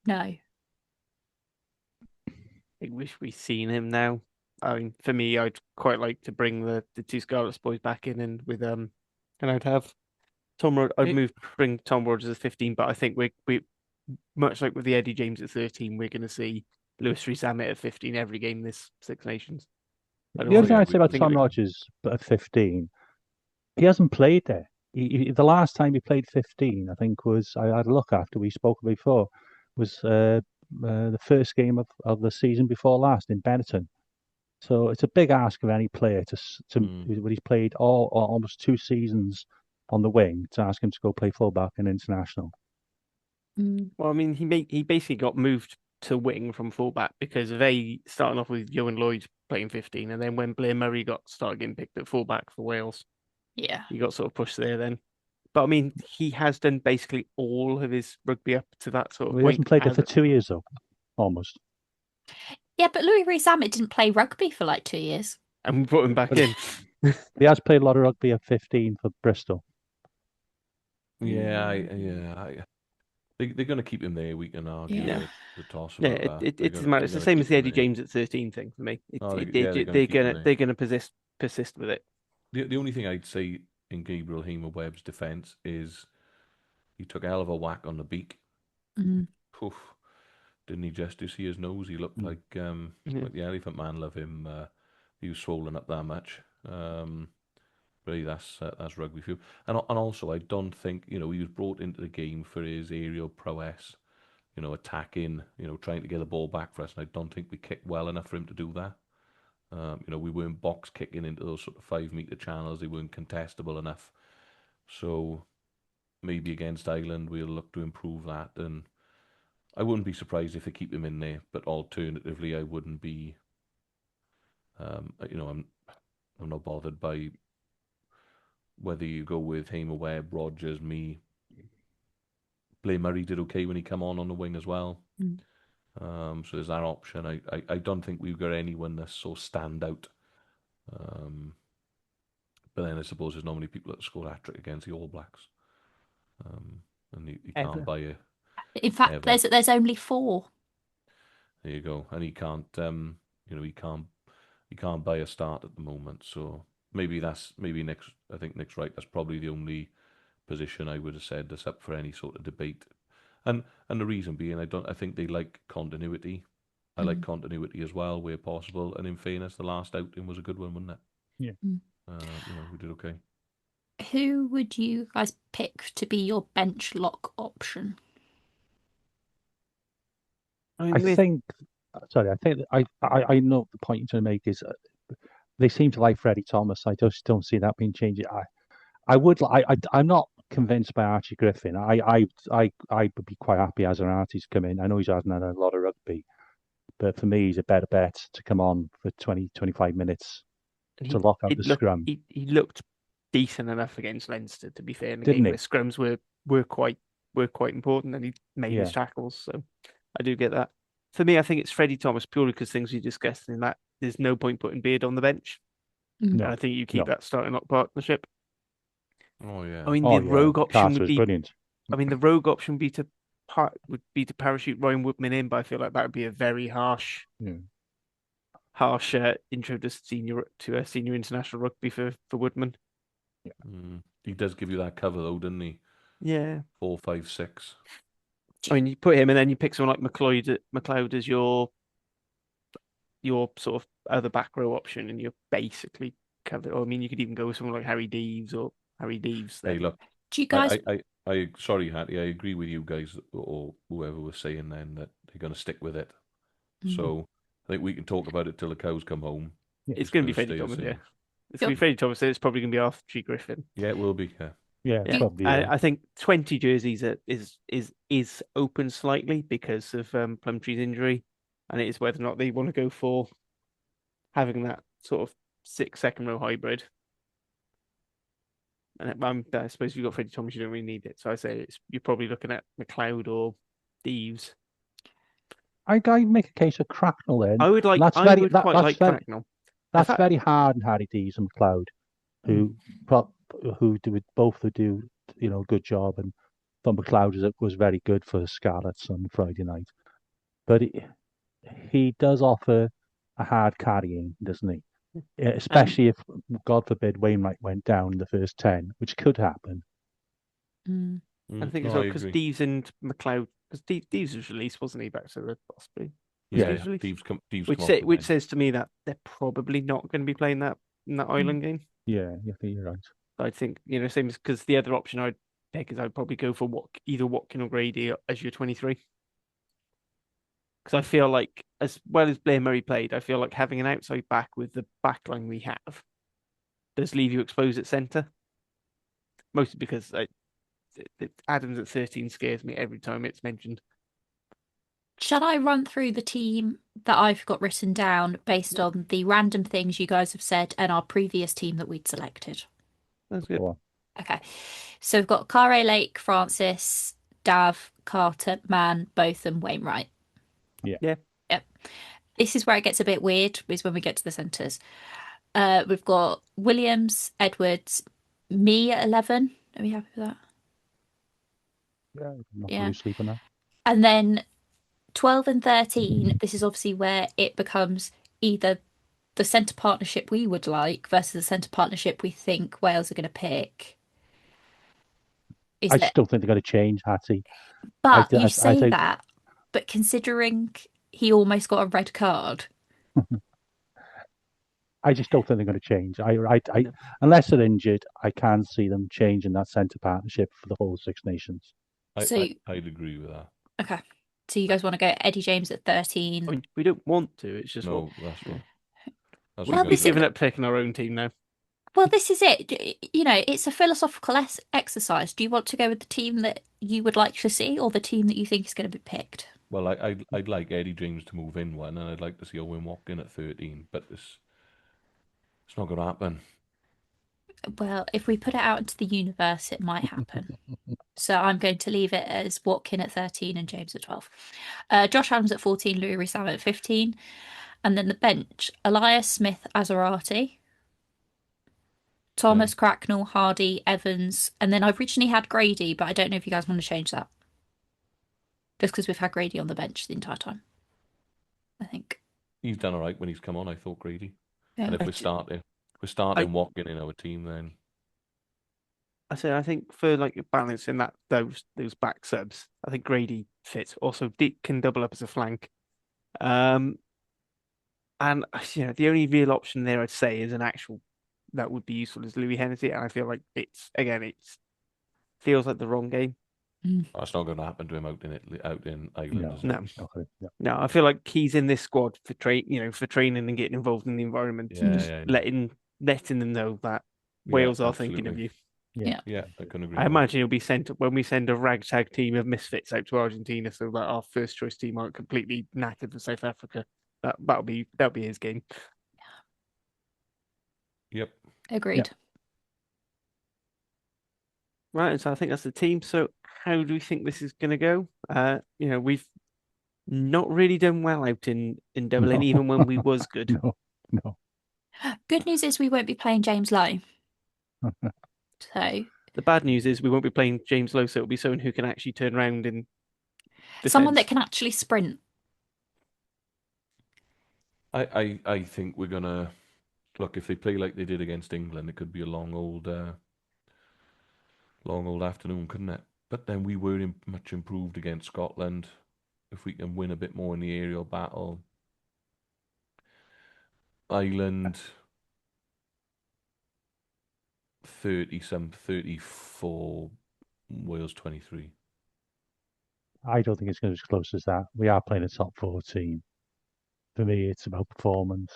No. I wish we'd seen him now. I mean, for me, I'd quite like to bring the two Scarlets boys back in and with and I'd have bring Tom Rogers at 15, but I think we much like with the Eddie James at 13, we're going to see Lewis Rees-Zammit at 15 every game this Six Nations. The other thing I'd say about think Tom Rogers at 15, he hasn't played there. The last time he played 15, I think was, I had a look after we spoke before, was the first game of the season before last in Benetton. So it's a big ask of any player when he's played almost 2 seasons on the wing to ask him to go play fullback in international. Well, I mean, he basically got moved to wing from fullback because of starting off with Johan Lloyd playing 15, and then when Blair Murray started getting picked at fullback for Wales, yeah, he got sort of pushed there then. But I mean, he has done basically all of his rugby up to that sort of He point. hasn't played there for 2 years though, almost. Yeah, but Louis Rees-Zammit didn't play rugby for like 2 years. And we brought him back in. He has played a lot of rugby at 15 for Bristol. Yeah, they're going to keep him there. We can argue the toss about that. It's the same as the Eddie James at 13 thing for me. They're gonna persist with it. The only thing I'd say in Gabriel Hema Webb's defence is he took a hell of a whack on the beak. Poof. Didn't he just see his nose? He looked like the Elephant Man. Love him. He was swollen up that much. Really, that's rugby for you. And also, I don't think he was brought into the game for his aerial prowess. Attacking. Trying to get the ball back for us. And I don't think we kicked well enough for him to do that. We weren't box kicking into those sort of 5-meter channels. They weren't contestable enough. So maybe against Ireland, we'll look to improve that. And I wouldn't be surprised if they keep him in there. But alternatively, I wouldn't be. I'm not bothered by whether you go with Hamer Webb, Rogers, me. Blair Murray did okay when he come on the wing as well. So there's that option. I don't think we've got anyone that's so stand out. But then I suppose there's normally people that score hat-trick against the All Blacks. And you Ever. can't buy it. In fact, there's only 4. There you go. And he can't, he can't buy a start at the moment. So maybe next. I think Nick's right. That's probably the only position I would have said that's up for any sort of debate. And the reason being, I think they like continuity. I like continuity as well, where possible. And in fairness, the last outing was a good one, wasn't it? Yeah. We did okay. Who would you guys pick to be your bench lock option? I think I know the point you're trying to make is they seem to like Freddie Thomas. I just don't see that being changed. I'm not convinced by Archie Griffin. I would be quite happy as an artist come in. I know he hasn't had a lot of rugby, but for me, he's a better bet to come on for 20-25 minutes to lock up the scrum. He looked decent enough against Leinster, to be fair. In the Didn't game, he? the scrums were quite important, and he made his tackles. So I do get that. For me, I think it's Freddie Thomas purely because things we discussed in that there's no point putting Beard on the bench. No, and I think you keep that starting lock partnership. Oh yeah. I mean, the rogue option Carter would was be brilliant. I mean, the rogue option would be to parachute Ryan Woodman in, but I feel like that would be a very harsh intro to senior international rugby for Woodman. He does give you that cover though, doesn't he? Yeah. 4, 5, 6. I mean, you put him and then you pick someone like McLeod as your sort of other back row option, and you're basically covered. Or I mean, you could even go with someone like Harry Deeves. Hey, look. Do you guys? Sorry, Hattie. I agree with you guys or whoever was saying then that they're going to stick with it. So I think we can talk about it till the cows come home. It's going to be Freddie Thomas, yeah. It's going to be Freddie Thomas. It's probably going to be Archie Griffin. Yeah, it will be. Yeah, probably. I think 20 jerseys is open slightly because of Plumtree's injury, and it is whether or not they want to go for having that sort of 6 second row hybrid. And I suppose if you've got Freddie Thomas, you don't really need it. So I say you're probably looking at McLeod or Deeves. I make a case of Cracknell then. I would quite like Cracknell. That's very hard on Harry Dees and McLeod, who both do a good job, and thought McLeod was very good for the Scarlets on Friday night. But he does offer a hard carrying, doesn't he? Especially if, God forbid, Wainwright went down in the first 10, which could happen. I think as well, because Deeves and McLeod, because Deeves was released, wasn't he, back to the Ospreys? Yeah, Deeves which says to me that they're probably not going to be playing that in that Island game. Yeah, I think you're right. I think, same as because the other option I'd take is I'd probably go for either Watkin or Grady as your 23. Because I feel like, as well as Blair Murray played, I feel like having an outside back with the backline we have does leave you exposed at centre. Mostly because Adams at 13 scares me every time it's mentioned. Shall I run through the team that I've got written down based on the random things you guys have said and our previous team that we'd selected? That's good. Okay. So we've got Care Lake, Francis, Dav, Carter, Mann, Botham, Wainwright. Yeah. Yep. This is where it gets a bit weird, is when we get to the centres. We've got Williams, Edwards, me at 11. Are we happy with that? Yeah, not really sleeping now. And then 12 and 13, this is obviously where it becomes either the centre partnership we would like versus the centre partnership we think Wales are going to pick. I still think they're going to change, Hattie. But you say that, but considering he almost got a red card. I just don't think they're going to change. Unless they're injured, I can't see them changing that centre partnership for the whole Six Nations. I'd agree with that. Okay. So you guys want to go Eddie James at 13? I mean, we don't want to. It's just we've given up picking our own team now. Well, this is it. It's a philosophical exercise. Do you want to go with the team that you would like to see, or the team that you think is going to be picked? Well, I'd like Eddie James to move in one, and I'd like to see Owen Watkin at 13, but it's not going to happen. Well, if we put it out into the universe, it might happen. So I'm going to leave it as Watkin at 13 and James at 12. Josh Adams at 14, Louis Rissam at 15. And then the bench, Elias Smith, Azarati, Okay. Thomas, Cracknell, Hardy, Evans. And then I originally had Grady, but I don't know if you guys want to change that. Just because we've had Grady on the bench the entire time, I think. He's done all right when he's come on, I thought, Grady. Yeah. And if we're starting Watkin in our team, then I think for like balancing those back subs, I think Grady fits. Also, Dick can double up as a flank. And the only real option there I'd say is an actual that would be useful is Louis Hennessy, and I feel like it's feels like the wrong game. that's not going to happen to him out in Ireland, No, is it? No, okay, yeah. no, I feel like he's in this squad for training and getting involved in the environment and just Yeah. letting them know that Yeah, Wales are thinking of absolutely. you. Yeah. Yeah, I couldn't agree I more. imagine he'll be sent when we send a ragtag team of misfits out to Argentina, so that our first choice team aren't completely knackered for South Africa. That'll be his game. Yep. Agreed. Right, so I think that's the team. So how do we think this is going to go? We've not really done well out in Dublin, No. even when we was good. No. Good news is we won't be playing James Lowe. So The bad news is we won't be playing James Lowe, so it'll be someone who can actually turn around and someone that defense. can actually sprint. I think we're gonna look if they play like they did against England, it could be a long old afternoon, couldn't it? But then we were much improved against Scotland. If we can win a bit more in the aerial battle, Ireland 34, Wales 23. I don't think it's going to be as close as that. We are playing a top 14. For me, it's about performance.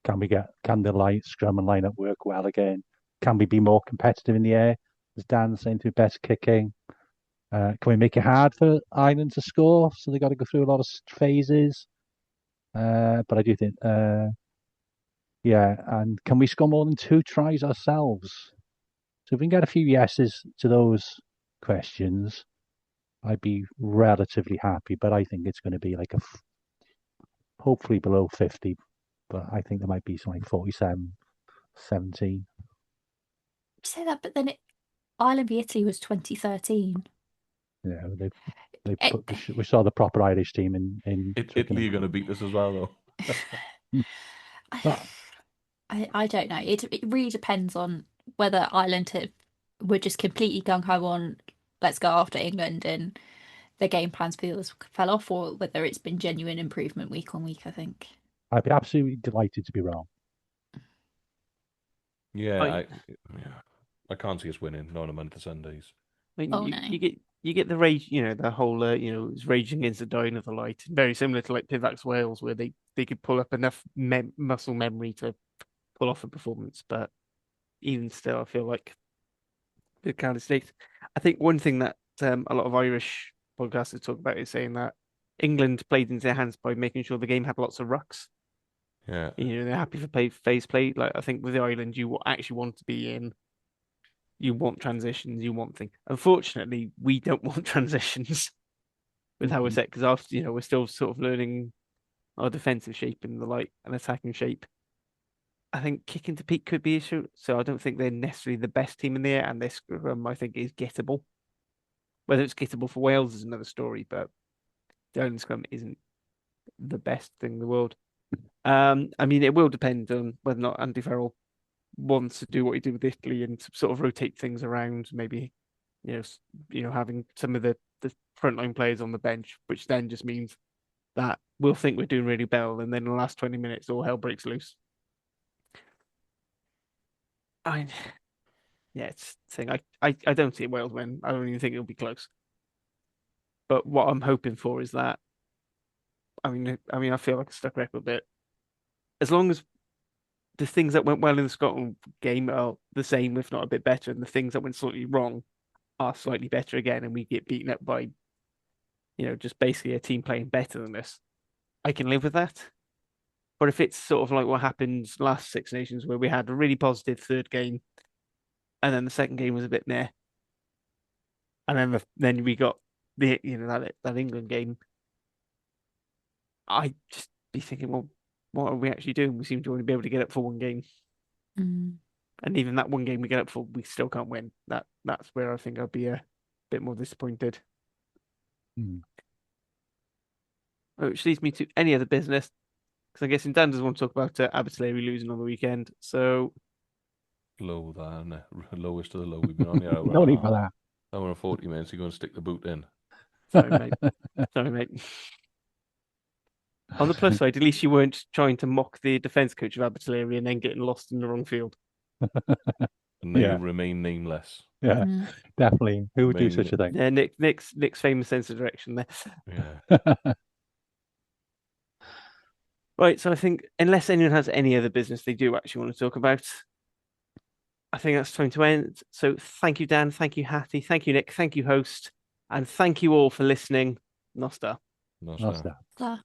Can the light scrum and line up work well again? Can we be more competitive in the air? As Dan saying, to be better kicking. Can we make it hard for Ireland to score? So they got to go through a lot of phases. But I do think, and can we score more than 2 tries ourselves? So if we can get a few yeses to those questions, I'd be relatively happy. But I think it's going to be like hopefully below 50. But I think there might be something like 47, 17. Say that, but then Ireland v Italy was 2013. Yeah, they Eh, we saw the proper Irish team in Italy are going to beat us as well, though. But I don't know. It really depends on whether were just completely gung ho on let's go after England and their game plans fell off, or whether it's been genuine improvement week on week, I think. I'd be absolutely delighted to be wrong. Yeah, I can't see us winning, not on a month of Sundays. I mean, Oh, you, no. you get the rage, the whole, it's raging against the dying of the light. Very similar to like Pivac's Wales, where they could pull up enough muscle memory to pull off a performance. But even still, I feel like the Cardiff Stakes. I think one thing that a lot of Irish podcasters talk about is saying that England played into their hands by making sure the game had lots of rucks. Yeah. They're happy for phase play. Like I think with Ireland, you actually want to be in. You want transitions. You want things. Unfortunately, we don't want transitions with how we're set because after we're still sort of learning our defensive shape and the like and attacking shape. I think kicking to peak could be an issue. So I don't think they're necessarily the best team in the air, and their scrum I think is gettable. Whether it's gettable for Wales is another story, but the Ireland scrum isn't the best thing in the world. I mean, it will depend on whether or not Andy Farrell wants to do what he did with Italy and sort of rotate things around. Maybe, having some of the frontline players on the bench, which then just means that we'll think we're doing really well, and then in the last 20 minutes, all hell breaks loose. It's the thing. I don't see Wales win. I don't even think it'll be close. But what I'm hoping for is that. I feel like a stuck record bit. As long as the things that went well in the Scotland game are the same, if not a bit better, and the things that went slightly wrong are slightly better again, and we get beaten up by, just basically a team playing better than us, I can live with that. But if it's sort of like what happened last Six Nations, where we had a really positive third game, and then the second game was a bit meh, and then we got that England game. I just be thinking, well, what are we actually doing? We seem to only be able to get up for one game, Mm. and even that one game we get up for, we still can't win. That's where I think I'd be a bit more disappointed. Which leads me to any other business, because I guess Dan doesn't want to talk about Abbotsleary losing on the weekend. So Low that, lowest of the low. We've been on here hour No and a need for half. that. Hour and 40 minutes. You're going to stick the boot in. sorry, mate. Sorry, mate. On the plus side, at least you weren't trying to mock the defence coach of Abbotsleary and then getting lost in the wrong field. And they Yeah. remain nameless. Yeah, Mm. definitely. Who would do Main- such a thing? Yeah, Nick's famous sense of direction there. Yeah. Right, so I think unless anyone has any other business they do actually want to talk about, I think that's time to end. So thank you, Dan. Thank you, Hattie. Thank you, Nick. Thank you, host. And thank you all for listening. Nostar. No That's stuff. that. So-